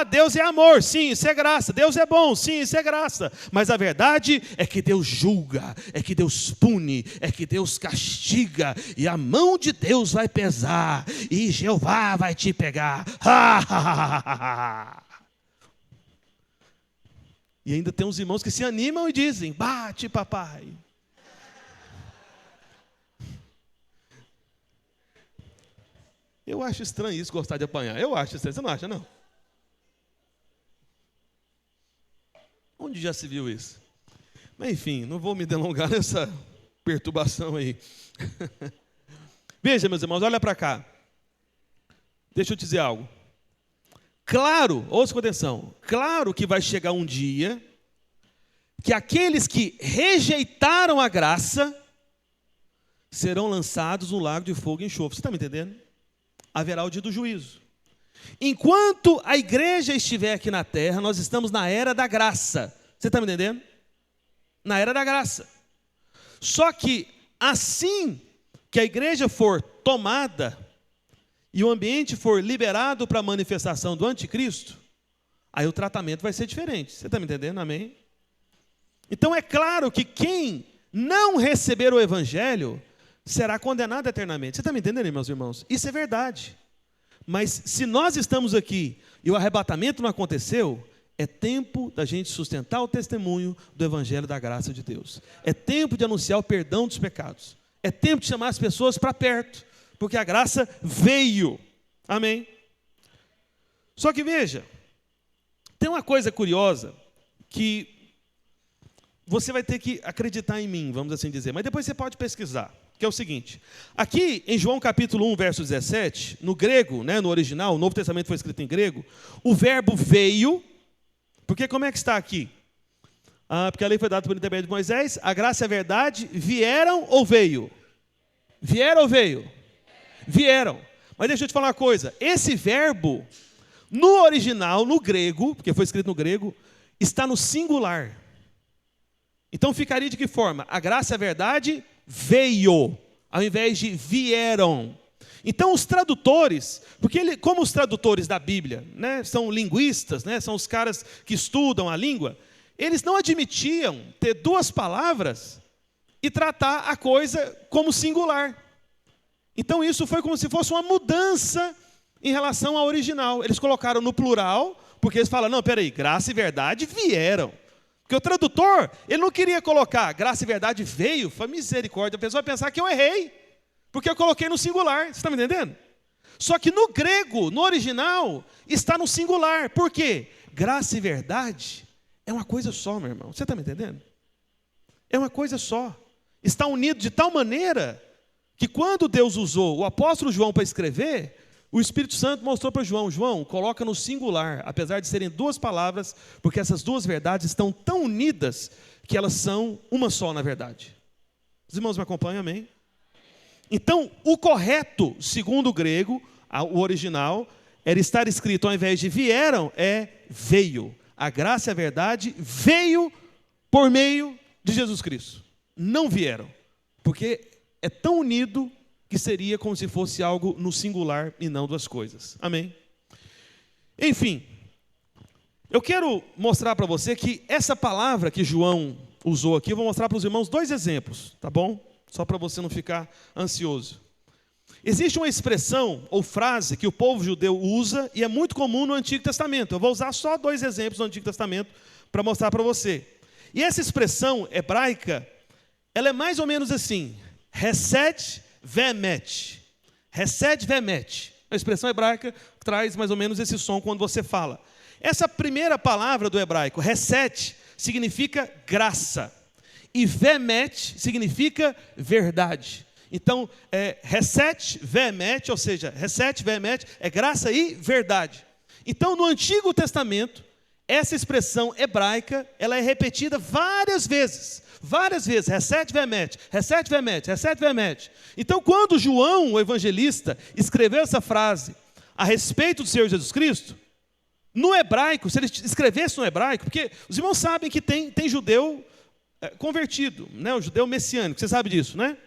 Deus é amor, sim, isso é graça. Deus é bom, sim, isso é graça. Mas a verdade é que Deus julga, é que Deus pune, é que Deus castiga, e a mão de Deus vai pesar, e Jeová vai te pegar. E ainda tem uns irmãos que se animam e dizem, bate papai. Eu acho estranho isso, gostar de apanhar. Eu acho estranho, você não acha, não? Onde já se viu isso? Mas enfim, não vou me delongar nessa perturbação aí. Veja, meus irmãos, olha para cá. Deixa eu te dizer algo. Claro, ouça com atenção, claro que vai chegar um dia que aqueles que rejeitaram a graça serão lançados no lago de fogo e enxofre. Você está me entendendo? Haverá o dia do juízo. Enquanto a igreja estiver aqui na terra, nós estamos na era da graça. Você está me entendendo? Na era da graça. Só que assim que a igreja for tomada e o ambiente for liberado para a manifestação do anticristo, aí o tratamento vai ser diferente. Você está me entendendo? Amém? Então é claro que quem não receber o evangelho será condenado eternamente. Você está me entendendo, meus irmãos? Isso é verdade. Mas se nós estamos aqui e o arrebatamento não aconteceu, é tempo da gente sustentar o testemunho do evangelho da graça de Deus. É tempo de anunciar o perdão dos pecados. É tempo de chamar as pessoas para perto, porque a graça veio. Amém? Só que veja, tem uma coisa curiosa, que você vai ter que acreditar em mim, vamos assim dizer. Mas depois você pode pesquisar, que é o seguinte. Aqui em João capítulo 1, verso 17, no grego, né, no original, o Novo Testamento foi escrito em grego, o verbo veio, porque como é que está aqui? Porque a lei foi dada por intermédio de Moisés, a graça e a verdade vieram ou veio? Vieram ou veio? Vieram. Mas deixa eu te falar uma coisa, esse verbo, no original, no grego, porque foi escrito no grego, está no singular. Então ficaria de que forma? A graça e a verdade veio, ao invés de vieram. Então os tradutores, porque como os tradutores da Bíblia, né, são linguistas, né, são os caras que estudam a língua, eles não admitiam ter duas palavras e tratar a coisa como singular. Então isso foi como se fosse uma mudança em relação ao original. Eles colocaram no plural, porque eles falam, não, peraí, graça e verdade vieram. Porque o tradutor, ele não queria colocar graça e verdade veio, foi misericórdia. A pessoa vai pensar que eu errei, porque eu coloquei no singular. Você está me entendendo? Só que no grego, no original, está no singular. Por quê? Graça e verdade é uma coisa só, meu irmão. Você está me entendendo? É uma coisa só. Está unido de tal maneira que quando Deus usou o apóstolo João para escrever, o Espírito Santo mostrou para João, João, coloca no singular, apesar de serem duas palavras, porque essas duas verdades estão tão unidas que elas são uma só na verdade. Os irmãos me acompanham, amém? Então, o correto, segundo o grego, o original, era estar escrito, ao invés de vieram, é veio. A graça e a verdade veio por meio de Jesus Cristo. Não vieram, porque é tão unido que seria como se fosse algo no singular e não duas coisas. Amém? Enfim, eu quero mostrar para você que essa palavra que João usou aqui, eu vou mostrar para os irmãos dois exemplos, tá bom? Só para você não ficar ansioso. Existe uma expressão ou frase que o povo judeu usa e é muito comum no Antigo Testamento. Eu vou usar só dois exemplos do Antigo Testamento para mostrar para você. E essa expressão hebraica, ela é mais ou menos assim, Hesed Vemet. Hesed Vemet. A expressão hebraica traz mais ou menos esse som quando você fala. Essa primeira palavra do hebraico, Hesed, significa graça. E Vemet significa verdade. Então, Hesed Vemet, ou seja, Hesed Vemet é graça e verdade. Então, no Antigo Testamento, essa expressão hebraica, ela é repetida várias vezes. Várias vezes, Hesed Vemet, Hesed Vemet, Hesed Vemet. Então, quando João, o evangelista, escreveu essa frase a respeito do Senhor Jesus Cristo, no hebraico, se ele escrevesse no hebraico, porque os irmãos sabem que tem judeu convertido, né? O judeu messiânico, você sabe disso, né?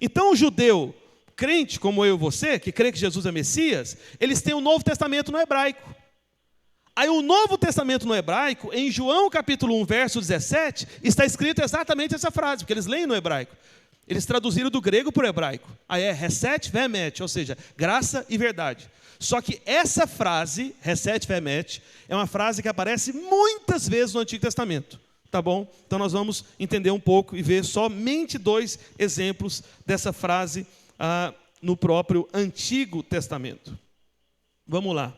Então, o judeu crente, como eu e você, que crê que Jesus é Messias, eles têm o Novo Testamento no hebraico. Aí o Novo Testamento no hebraico, em João capítulo 1, verso 17, está escrito exatamente essa frase, porque eles leem no hebraico. Eles traduziram do grego para o hebraico. Aí é Hesed Vemet, ou seja, graça e verdade. Só que essa frase, Hesed Vemet, é uma frase que aparece muitas vezes no Antigo Testamento. Tá bom? Então nós vamos entender um pouco e ver somente dois exemplos dessa frase no próprio Antigo Testamento. Vamos lá.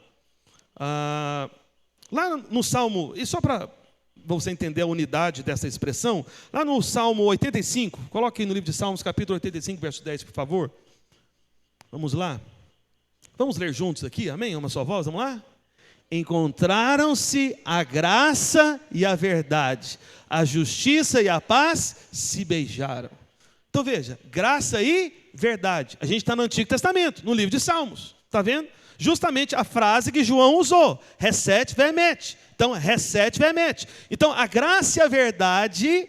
Lá no Salmo, e só para você entender a unidade dessa expressão, lá no Salmo 85, coloque aí no livro de Salmos, capítulo 85, verso 10, por favor. Vamos lá. Vamos ler juntos aqui, amém? Uma só voz, vamos lá? Encontraram-se a graça e a verdade, a justiça e a paz se beijaram. Então veja, graça e verdade. A gente está no Antigo Testamento, no livro de Salmos, está vendo? Justamente a frase que João usou, Hesed Vemet. Então, Hesed Vemet. Então, a graça e a verdade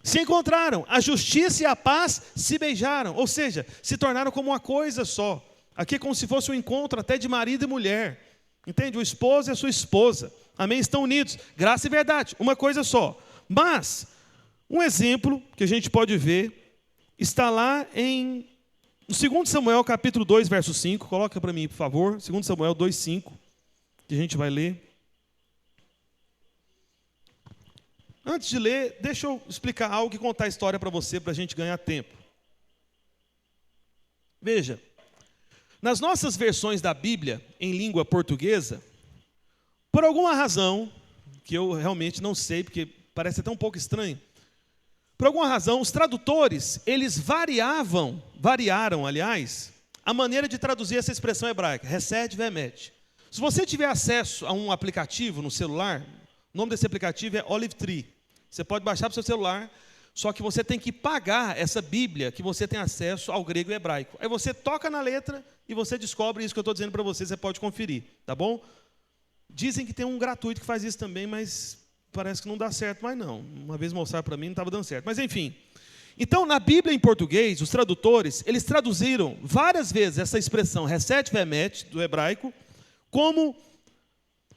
se encontraram, a justiça e a paz se beijaram, ou seja, se tornaram como uma coisa só. Aqui é como se fosse um encontro até de marido e mulher. Entende? O esposo e a sua esposa. Amém? Estão unidos. Graça e verdade. Uma coisa só. Mas, um exemplo que a gente pode ver está lá no 2 Samuel, capítulo 2, verso 5. Coloca para mim, por favor. 2 Samuel 2, 5. Que a gente vai ler. Antes de ler, deixa eu explicar algo e contar a história para você, para a gente ganhar tempo. Veja. Nas nossas versões da Bíblia, em língua portuguesa, por alguma razão, que eu realmente não sei, porque parece até um pouco estranho, Por alguma razão, os tradutores, eles variaram, aliás, a maneira de traduzir essa expressão hebraica, Hesed ve'emet. Se você tiver acesso a um aplicativo no celular, o nome desse aplicativo é Olive Tree. Você pode baixar para o seu celular, só que você tem que pagar essa Bíblia que você tem acesso ao grego e hebraico. Aí você toca na letra e você descobre isso que eu estou dizendo para você, você pode conferir, tá bom? Dizem que tem um gratuito que faz isso também, mas parece que não dá certo mais não. Uma vez mostraram para mim, não estava dando certo. Mas enfim. Então, na Bíblia em português, os tradutores, eles traduziram várias vezes essa expressão Hesed ve'emet, do hebraico, como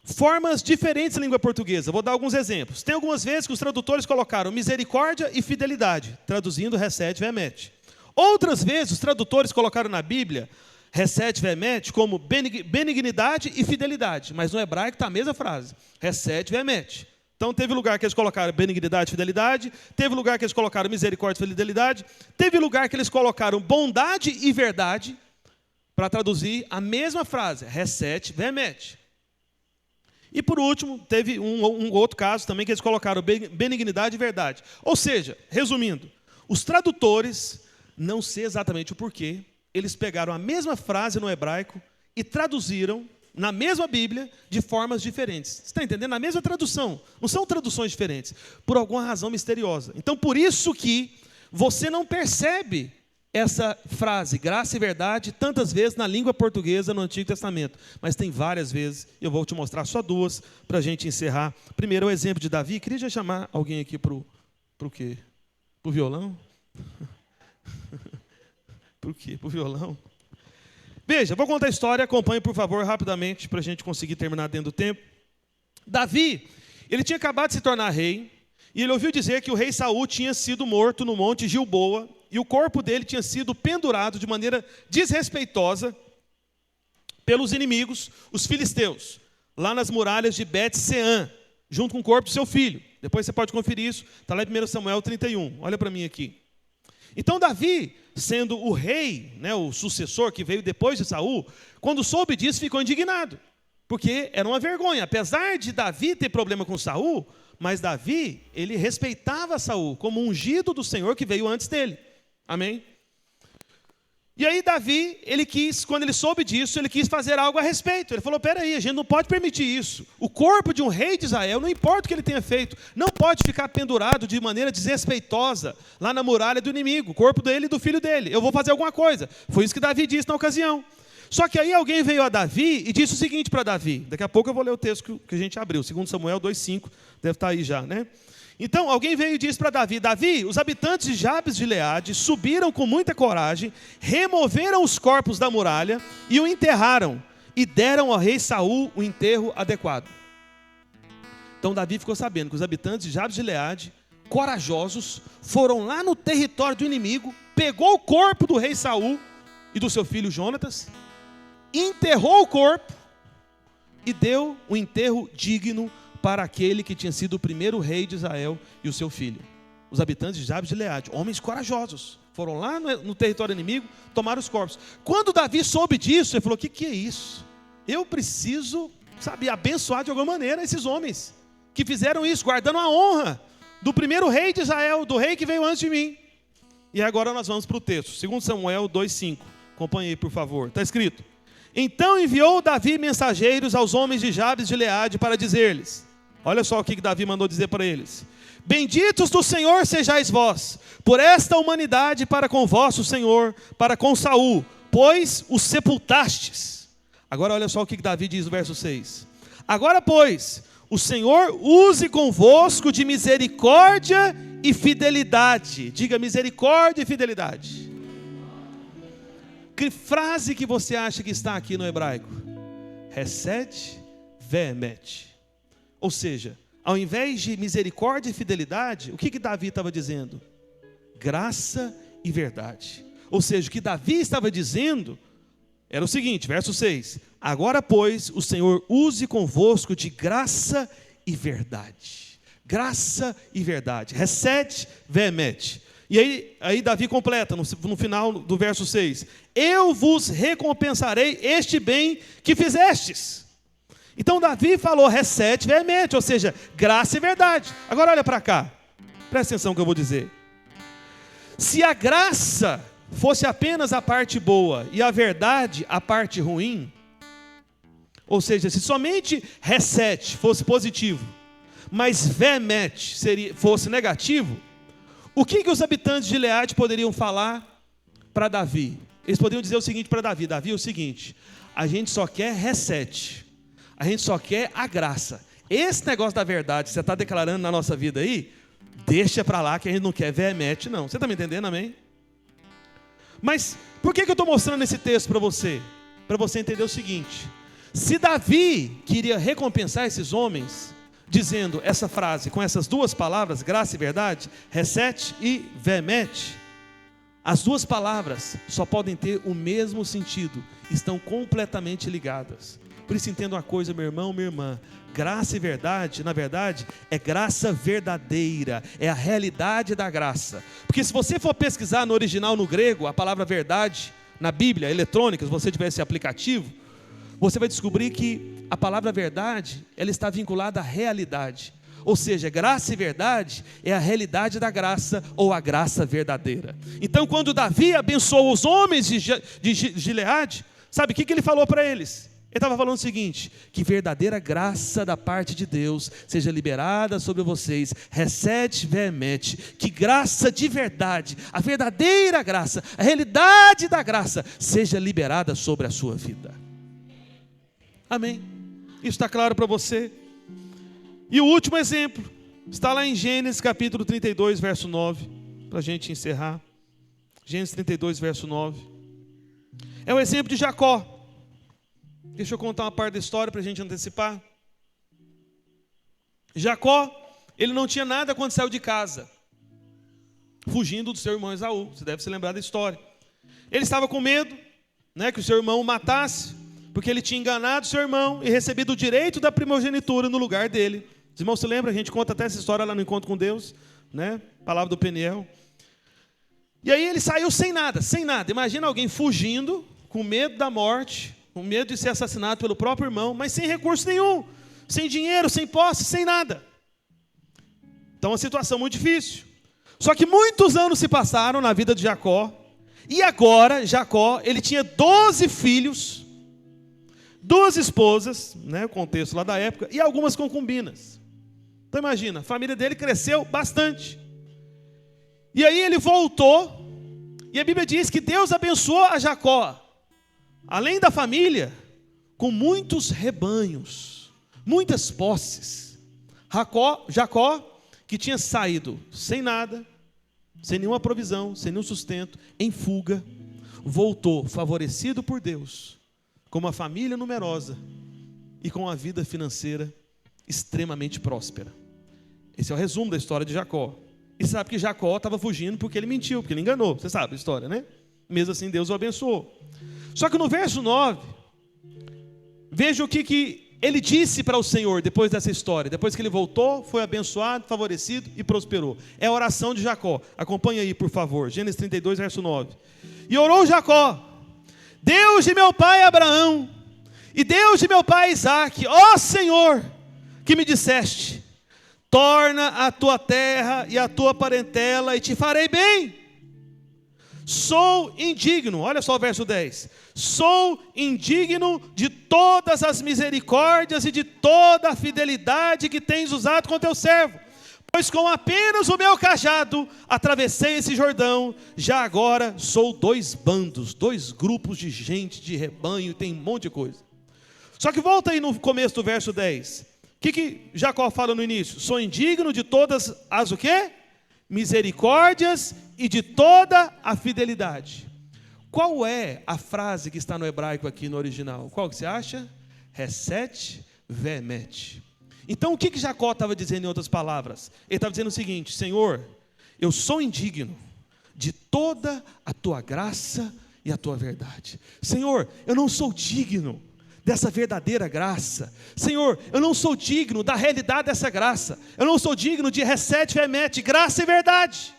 formas diferentes da língua portuguesa. Vou dar alguns exemplos. Tem algumas vezes que os tradutores colocaram misericórdia e fidelidade, traduzindo Hesed ve'emet. Outras vezes, os tradutores colocaram na Bíblia Hesed ve'emet como benignidade e fidelidade. Mas no hebraico está a mesma frase, Hesed ve'emet. Então, teve lugar que eles colocaram benignidade e fidelidade, teve lugar que eles colocaram misericórdia e fidelidade, teve lugar que eles colocaram bondade e verdade, para traduzir a mesma frase, Hesed ve'emet. E, por último, teve um outro caso também que eles colocaram benignidade e verdade. Ou seja, resumindo, os tradutores, não sei exatamente o porquê, eles pegaram a mesma frase no hebraico e traduziram na mesma Bíblia, de formas diferentes. Você está entendendo? Na mesma tradução. Não são traduções diferentes. Por alguma razão misteriosa. Então, por isso que você não percebe essa frase, graça e verdade, tantas vezes na língua portuguesa no Antigo Testamento. Mas tem várias vezes. Eu vou te mostrar só duas para a gente encerrar. Primeiro, o exemplo de Davi. Queria já chamar alguém aqui para o quê? Para o violão? Para o quê? Para o violão? Veja, vou contar a história, acompanhe, por favor, rapidamente, para a gente conseguir terminar dentro do tempo. Davi, ele tinha acabado de se tornar rei, e ele ouviu dizer que o rei Saul tinha sido morto no monte Gilboa, e o corpo dele tinha sido pendurado de maneira desrespeitosa pelos inimigos, os filisteus, lá nas muralhas de Bet-Sean, junto com o corpo do seu filho. Depois você pode conferir isso, está lá em 1 Samuel 31, olha para mim aqui. Então Davi, sendo o rei, né, o sucessor que veio depois de Saul, quando soube disso ficou indignado, porque era uma vergonha. Apesar de Davi ter problema com Saul, mas Davi, ele respeitava Saul como ungido do Senhor que veio antes dele. Amém? E aí Davi, quando ele soube disso, ele quis fazer algo a respeito. Ele falou, peraí, a gente não pode permitir isso. O corpo de um rei de Israel, não importa o que ele tenha feito, não pode ficar pendurado de maneira desrespeitosa lá na muralha do inimigo, o corpo dele e do filho dele. Eu vou fazer alguma coisa. Foi isso que Davi disse na ocasião. Só que aí alguém veio a Davi e disse o seguinte para Davi. Daqui a pouco eu vou ler o texto que a gente abriu, 2 Samuel 2,5, deve estar aí já, né? Então, alguém veio e disse para Davi, Davi, os habitantes de Jabes de Gileade subiram com muita coragem, removeram os corpos da muralha e o enterraram, e deram ao rei Saul o enterro adequado. Então, Davi ficou sabendo que os habitantes de Jabes de Gileade, corajosos, foram lá no território do inimigo, pegou o corpo do rei Saul e do seu filho Jonatas, enterrou o corpo e deu o enterro digno para aquele que tinha sido o primeiro rei de Israel e o seu filho. Os habitantes de Jabes de Gileade, homens corajosos, foram lá no território inimigo, tomaram os corpos. Quando Davi soube disso, ele falou, o que é isso? Eu preciso, abençoar de alguma maneira esses homens que fizeram isso, guardando a honra do primeiro rei de Israel, do rei que veio antes de mim. E agora nós vamos para o texto, 2 Samuel 2,5. Acompanhe aí, por favor. Está escrito, então enviou Davi mensageiros aos homens de Jabes de Gileade para dizer-lhes, olha só o que Davi mandou dizer para eles. Benditos do Senhor sejais vós, por esta humanidade para com vosso Senhor, para com Saul, pois o sepultastes. Agora olha só o que Davi diz no verso 6. Agora, pois, o Senhor use convosco de misericórdia e fidelidade. Diga misericórdia e fidelidade. Que frase que você acha que está aqui no hebraico? Hesed ve'emet. Ou seja, ao invés de misericórdia e fidelidade, o que Davi estava dizendo? Graça e verdade. Ou seja, o que Davi estava dizendo era o seguinte, verso 6. Agora, pois, o Senhor use convosco de graça e verdade. Graça e verdade. Hesed ve'emet. E aí Davi completa, no final do verso 6. Eu vos recompensarei este bem que fizestes. Então Davi falou Hesed ve'emet, ou seja, graça e verdade. Agora olha para cá, presta atenção no que eu vou dizer. Se a graça fosse apenas a parte boa e a verdade a parte ruim, ou seja, se somente Reset fosse positivo, mas Vemet fosse negativo, o que os habitantes de Gileade poderiam falar para Davi? Eles poderiam dizer o seguinte para Davi: Davi, é o seguinte, a gente só quer Reset, a gente só quer a graça. Esse negócio da verdade que você está declarando na nossa vida aí, deixa para lá que a gente não quer Vemet não. Você está me entendendo, amém? Mas por que eu estou mostrando esse texto para você? Para você entender o seguinte: se Davi queria recompensar esses homens, dizendo essa frase com essas duas palavras, graça e verdade, Reset e Vemet, as duas palavras só podem ter o mesmo sentido, estão completamente ligadas. Por isso entenda uma coisa, meu irmão, minha irmã: graça e verdade, na verdade, é graça verdadeira, é a realidade da graça. Porque se você for pesquisar no original, no grego, a palavra verdade, na Bíblia, eletrônica, se você tiver esse aplicativo, você vai descobrir que a palavra verdade, ela está vinculada à realidade. Ou seja, graça e verdade é a realidade da graça, ou a graça verdadeira. Então, quando Davi abençoou os homens de Gileade, sabe o que ele falou para eles? Ele estava falando o seguinte: que verdadeira graça da parte de Deus seja liberada sobre vocês, Reset Vemet, que graça de verdade, a verdadeira graça, a realidade da graça, seja liberada sobre a sua vida. Amém? Isso está claro para você? E o último exemplo está lá em Gênesis capítulo 32, verso 9, para a gente encerrar. Gênesis 32, verso 9. É o exemplo de Jacó. Deixa eu contar uma parte da história para a gente antecipar. Jacó, ele não tinha nada quando saiu de casa, fugindo do seu irmão Esaú. Você deve se lembrar da história. Ele estava com medo, né, que o seu irmão o matasse, porque ele tinha enganado seu irmão e recebido o direito da primogenitura no lugar dele. Os irmãos se lembram? A gente conta até essa história lá no Encontro com Deus, né? Palavra do Peniel. E aí ele saiu sem nada, sem nada. Imagina alguém fugindo, com medo da morte, com medo de ser assassinado pelo próprio irmão, mas sem recurso nenhum, sem dinheiro, sem posse, sem nada. Então, uma situação muito difícil. Só que muitos anos se passaram na vida de Jacó, e agora Jacó, ele tinha 12 filhos, 2 esposas, né, o contexto lá da época, e algumas concubinas. Então imagina, a família dele cresceu bastante. E aí ele voltou, e a Bíblia diz que Deus abençoou a Jacó, além da família, com muitos rebanhos, muitas posses. Jacó, que tinha saído sem nada, sem nenhuma provisão, sem nenhum sustento, em fuga, voltou favorecido por Deus, com uma família numerosa e com uma vida financeira extremamente próspera. Esse é o resumo da história de Jacó. E sabe que Jacó estava fugindo porque ele mentiu, porque ele enganou. Você sabe a história, né? Mesmo assim, Deus o abençoou. Só que no verso 9, veja o que ele disse para o Senhor depois dessa história. Depois que ele voltou, foi abençoado, favorecido e prosperou. É a oração de Jacó. Acompanha aí, por favor. Gênesis 32, verso 9. E orou Jacó: Deus de meu pai Abraão, e Deus de meu pai Isaque, ó Senhor, que me disseste: torna a tua terra e a tua parentela, e te farei bem. Sou indigno, olha só o verso 10. Sou indigno de todas as misericórdias e de toda a fidelidade que tens usado com teu servo, pois com apenas o meu cajado atravessei esse Jordão. Já agora sou 2 bandos, 2 grupos de gente, de rebanho, tem um monte de coisa. Só que volta aí no começo do verso 10. O que Jacó fala no início? Sou indigno de todas as o quê? Misericórdias e de toda a fidelidade. Qual é a frase que está no hebraico aqui no original? Qual que você acha? Reset Vemet. Então o que Jacó estava dizendo em outras palavras? Ele estava dizendo o seguinte: Senhor, eu sou indigno de toda a tua graça e a tua verdade. Senhor, eu não sou digno dessa verdadeira graça. Senhor, eu não sou digno da realidade dessa graça. Eu não sou digno de Reset Vemet, graça e verdade.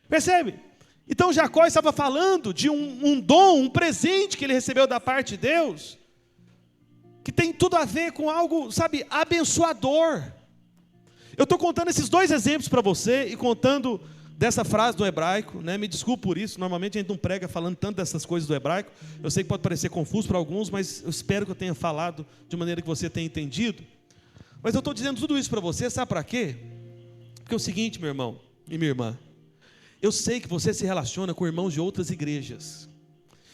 Percebe? Então Jacó estava falando de um dom, um presente que ele recebeu da parte de Deus, que tem tudo a ver com algo, sabe, abençoador. Eu estou contando esses 2 exemplos para você, e contando dessa frase do hebraico, né? Me desculpe por isso, normalmente a gente não prega falando tanto dessas coisas do hebraico. Eu sei que pode parecer confuso para alguns, mas eu espero que eu tenha falado de maneira que você tenha entendido. Mas eu estou dizendo tudo isso para você, sabe para quê? Porque é o seguinte, meu irmão e minha irmã, eu sei que você se relaciona com irmãos de outras igrejas,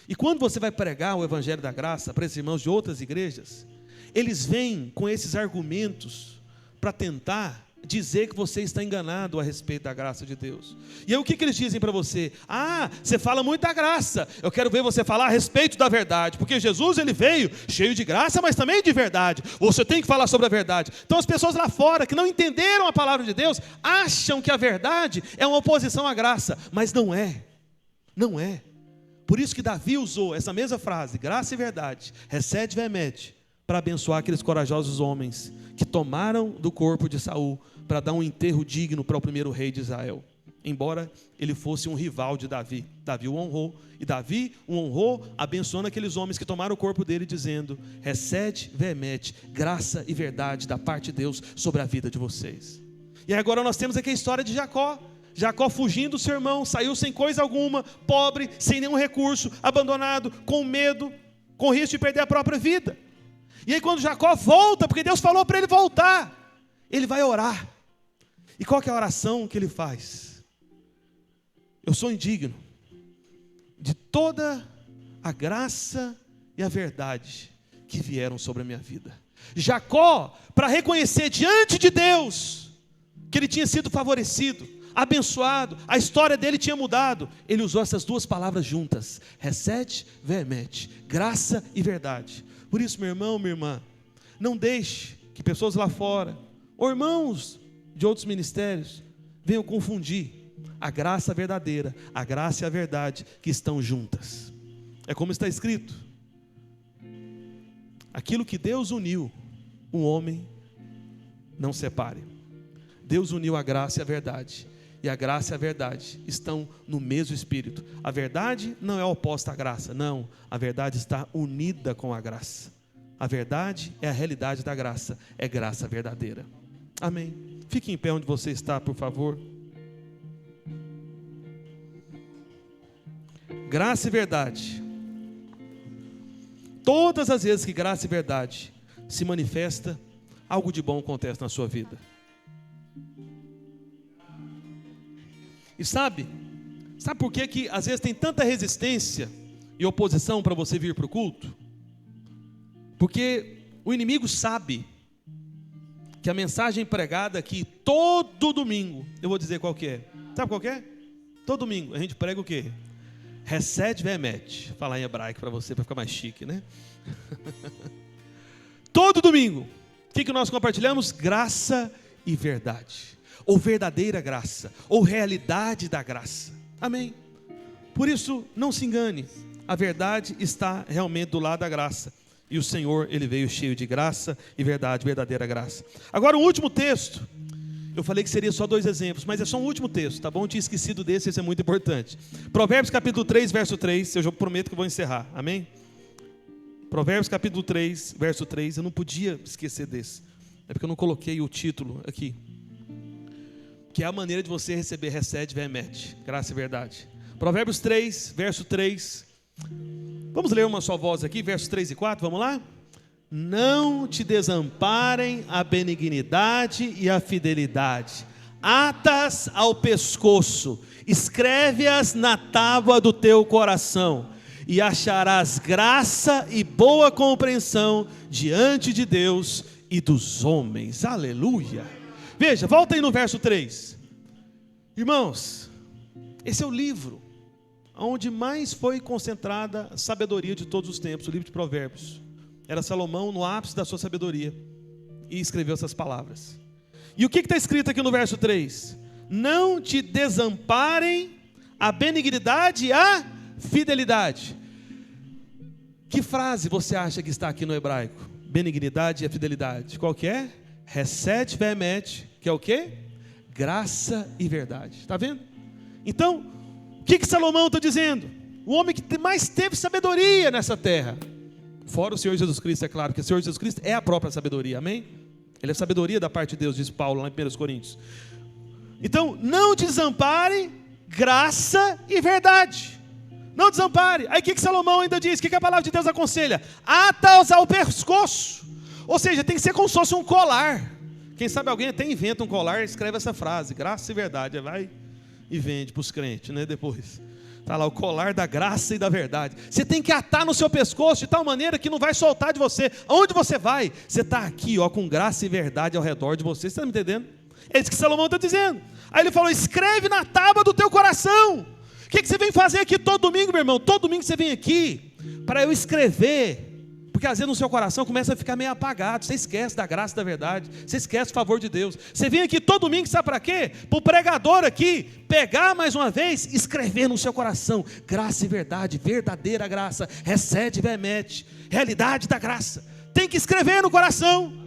e quando você vai pregar o Evangelho da Graça para esses irmãos de outras igrejas, eles vêm com esses argumentos para tentar dizer que você está enganado a respeito da graça de Deus. E aí o que eles dizem para você? Você fala muito da graça, eu quero ver você falar a respeito da verdade, porque Jesus ele veio cheio de graça, mas também de verdade, você tem que falar sobre a verdade. Então as pessoas lá fora que não entenderam a palavra de Deus, acham que a verdade é uma oposição à graça, mas não é, não é. Por isso que Davi usou essa mesma frase, graça e verdade, recede vermete, para abençoar aqueles corajosos homens que tomaram do corpo de Saul para dar um enterro digno para o primeiro rei de Israel, embora ele fosse um rival de Davi. Davi o honrou, e Davi o honrou abençoando aqueles homens que tomaram o corpo dele, dizendo, recede vermete, graça e verdade da parte de Deus sobre a vida de vocês. E agora nós temos aqui a história de Jacó. Jacó fugindo do seu irmão, saiu sem coisa alguma, pobre, sem nenhum recurso, abandonado, com medo, com risco de perder a própria vida. E aí quando Jacó volta, porque Deus falou para ele voltar, ele vai orar. E qual que é a oração que ele faz? Eu sou indigno de toda a graça e a verdade que vieram sobre a minha vida. Jacó, para reconhecer diante de Deus que ele tinha sido favorecido, abençoado, a história dele tinha mudado, ele usou essas duas palavras juntas, recede vermete, graça e verdade. Por isso, meu irmão, minha irmã, não deixe que pessoas lá fora, ou irmãos de outros ministérios, venham confundir a graça verdadeira, a graça e a verdade que estão juntas. É como está escrito, aquilo que Deus uniu, um homem não separe. Deus uniu a graça e a verdade, e a graça e a verdade estão no mesmo Espírito. A verdade não é oposta à graça, não, a verdade está unida com a graça. A verdade é a realidade da graça, é graça verdadeira. Amém. Fique em pé onde você está, por favor. Graça e verdade. Todas as vezes que graça e verdade se manifesta, algo de bom acontece na sua vida. E sabe por que às vezes tem tanta resistência e oposição para você vir para o culto? Porque o inimigo sabe que a mensagem pregada aqui todo domingo, eu vou dizer qual que é. Sabe qual que é? Todo domingo a gente prega o quê? Recede vermete. Falar em hebraico para você, para ficar mais chique, né? Todo domingo, o que nós compartilhamos? Graça e verdade, ou verdadeira graça, ou realidade da graça. Amém? Por isso, não se engane, a verdade está realmente do lado da graça, e o Senhor, Ele veio cheio de graça e verdade, verdadeira graça. Agora o último texto, eu falei que seria só 2 exemplos, mas é só um último texto, tá bom? Eu tinha esquecido desse, esse é muito importante. Provérbios capítulo 3, verso 3, eu já prometo que eu vou encerrar, amém? Provérbios capítulo 3, verso 3, eu não podia esquecer desse, é porque eu não coloquei o título aqui, que é a maneira de você receber, recede, vermete, graça e verdade. Provérbios 3, verso 3, vamos ler uma só voz aqui, versos 3 e 4, vamos lá? Não te desamparem a benignidade e a fidelidade, atas ao pescoço, escreve-as na tábua do teu coração, e acharás graça e boa compreensão diante de Deus e dos homens. Aleluia! Veja, volta aí no verso 3. Irmãos, esse é o livro onde mais foi concentrada a sabedoria de todos os tempos, o livro de Provérbios. Era Salomão no ápice da sua sabedoria e escreveu essas palavras. E o que está escrito aqui no verso 3? Não te desamparem a benignidade e a fidelidade. Que frase você acha que está aqui no hebraico? Benignidade e a fidelidade. Qual que é? Recede vermete, que é o quê? Graça e verdade. Está vendo? Então, o que Salomão está dizendo? O homem que mais teve sabedoria nessa terra, fora o Senhor Jesus Cristo, é claro, que o Senhor Jesus Cristo é a própria sabedoria, amém? Ele é sabedoria da parte de Deus, diz Paulo lá em 1 Coríntios. Então, não desampare graça e verdade. Não desampare. Aí o que Salomão ainda diz? O que a palavra de Deus aconselha? Ata-os ao pescoço. Ou seja, tem que ser como se fosse um colar. Quem sabe alguém até inventa um colar e escreve essa frase: graça e verdade. Aí vai e vende para os crentes, né? Depois está lá o colar da graça e da verdade. Você tem que atar no seu pescoço de tal maneira que não vai soltar de você. Aonde você vai? Você está aqui, ó, com graça e verdade ao redor de você. Você está me entendendo? É isso que Salomão está dizendo. Aí ele falou: escreve na tábua do teu coração. O que você vem fazer aqui todo domingo, meu irmão? Todo domingo você vem aqui para eu escrever. Porque às vezes no seu coração começa a ficar meio apagado. Você esquece da graça e da verdade. Você esquece o favor de Deus. Você vem aqui todo domingo, sabe para quê? Para o pregador aqui pegar mais uma vez, escrever no seu coração: graça e verdade, verdadeira graça, recebe, remete, realidade da graça. Tem que escrever no coração.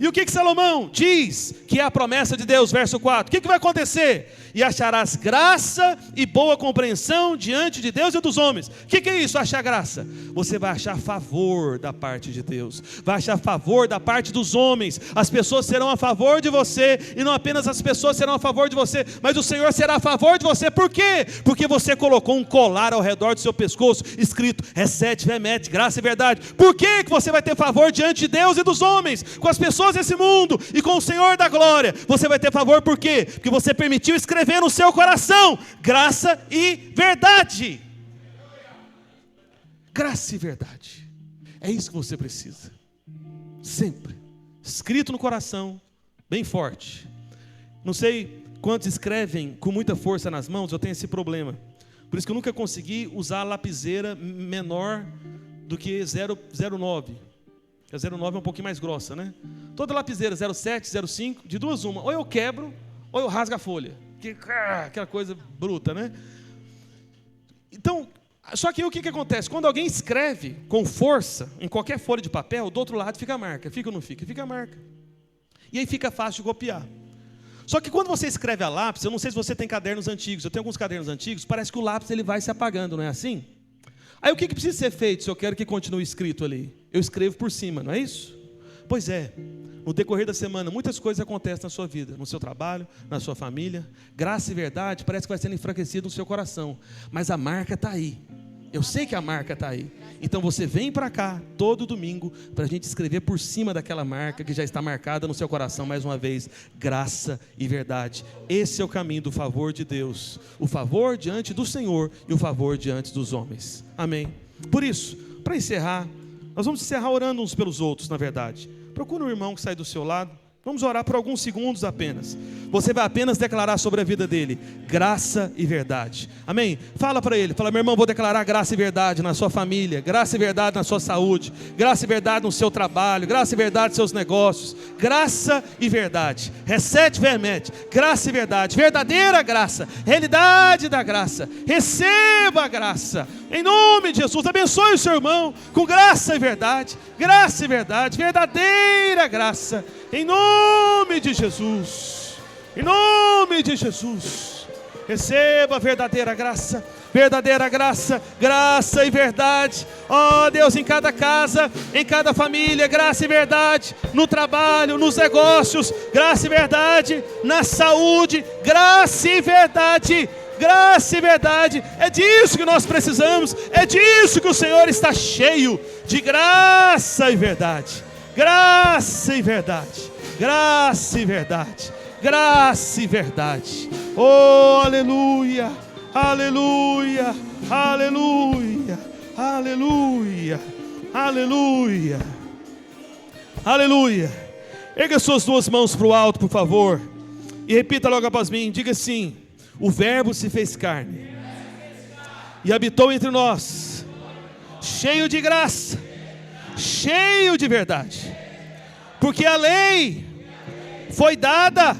E o que Salomão diz que é a promessa de Deus, verso 4? O que vai acontecer? E acharás graça e boa compreensão diante de Deus e dos homens. O que é isso, achar graça? Você vai achar favor da parte de Deus, vai achar favor da parte dos homens. As pessoas serão a favor de você, e não apenas as pessoas serão a favor de você, mas o Senhor será a favor de você. Por quê? Porque você colocou um colar ao redor do seu pescoço, escrito: recebe, remete, graça e verdade. Por que você vai ter favor diante de Deus e dos homens? Com as pessoas desse mundo e com o Senhor da glória, você vai ter favor. Por quê? Porque você permitiu escrever no seu coração graça e verdade. Graça e verdade, é isso que você precisa, sempre escrito no coração, bem forte. Não sei quantos escrevem com muita força nas mãos. Eu tenho esse problema, por isso que eu nunca consegui usar a lapiseira menor do que 0,09. A 0,9 é um pouquinho mais grossa, né? Toda lapiseira 0,7, 0,5, de duas uma: ou eu quebro, ou eu rasgo a folha. Aquela coisa bruta, né? Então, só que aí o que acontece? Quando alguém escreve com força em qualquer folha de papel, do outro lado fica a marca. Fica ou não fica? Fica a marca. E aí fica fácil de copiar. Só que quando você escreve a lápis, eu não sei se você tem cadernos antigos, eu tenho alguns cadernos antigos, parece que o lápis ele vai se apagando, não é assim? Aí o que precisa ser feito se eu quero que continue escrito ali? Eu escrevo por cima, não é isso? Pois é, no decorrer da semana muitas coisas acontecem na sua vida, no seu trabalho, na sua família. Graça e verdade parece que vai sendo enfraquecido no seu coração, mas a marca está aí. Eu sei que a marca está aí. Então você vem para cá todo domingo para a gente escrever por cima daquela marca que já está marcada no seu coração mais uma vez: graça e verdade. Esse é o caminho do favor de Deus, o favor diante do Senhor e o favor diante dos homens. Amém? Por isso, para encerrar, nós vamos encerrar orando uns pelos outros, na verdade. Procure um irmão que sai do seu lado. Vamos orar por alguns segundos apenas. Você vai apenas declarar sobre a vida dele graça e verdade. Amém? Fala para ele, fala: meu irmão, vou declarar graça e verdade na sua família, graça e verdade na sua saúde, graça e verdade no seu trabalho, graça e verdade nos seus negócios, graça e verdade. Recebe, remete, graça e verdade, verdadeira graça, realidade da graça. Receba a graça, em nome de Jesus. Abençoe o seu irmão com graça e verdade, verdadeira graça, em nome de Jesus, em nome de Jesus. Receba verdadeira graça, graça e verdade. Ó Deus, em cada casa, em cada família, graça e verdade. No trabalho, nos negócios, graça e verdade. Na saúde, graça e verdade. Graça e verdade, é disso que nós precisamos. É disso que o Senhor está cheio, de graça e verdade. Graça e verdade, graça e verdade, graça e verdade. Oh, aleluia, aleluia, aleluia, aleluia, aleluia, aleluia. Erga suas duas mãos para o alto, por favor, e repita logo após mim. Diga assim: o verbo se fez carne e habitou entre nós, cheio de graça, cheio de verdade. Porque a lei foi dada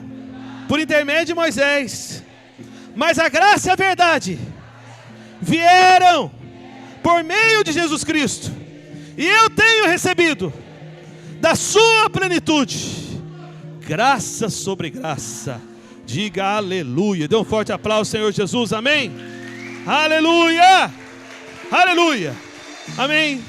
por intermédio de Moisés, mas a graça e a verdade vieram por meio de Jesus Cristo. E eu tenho recebido da sua plenitude graça sobre graça. Diga aleluia. Dê um forte aplauso, Senhor Jesus. Amém. Aleluia. Aleluia. Amém.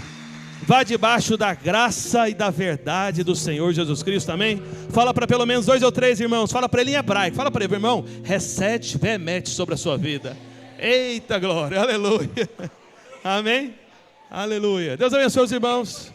Vá debaixo da graça e da verdade do Senhor Jesus Cristo, amém? Fala para pelo menos 2 ou 3 irmãos, fala para ele em hebraico, fala para ele, irmão, recete, vemete sobre a sua vida. Eita glória, aleluia, amém? Aleluia, Deus abençoe os irmãos.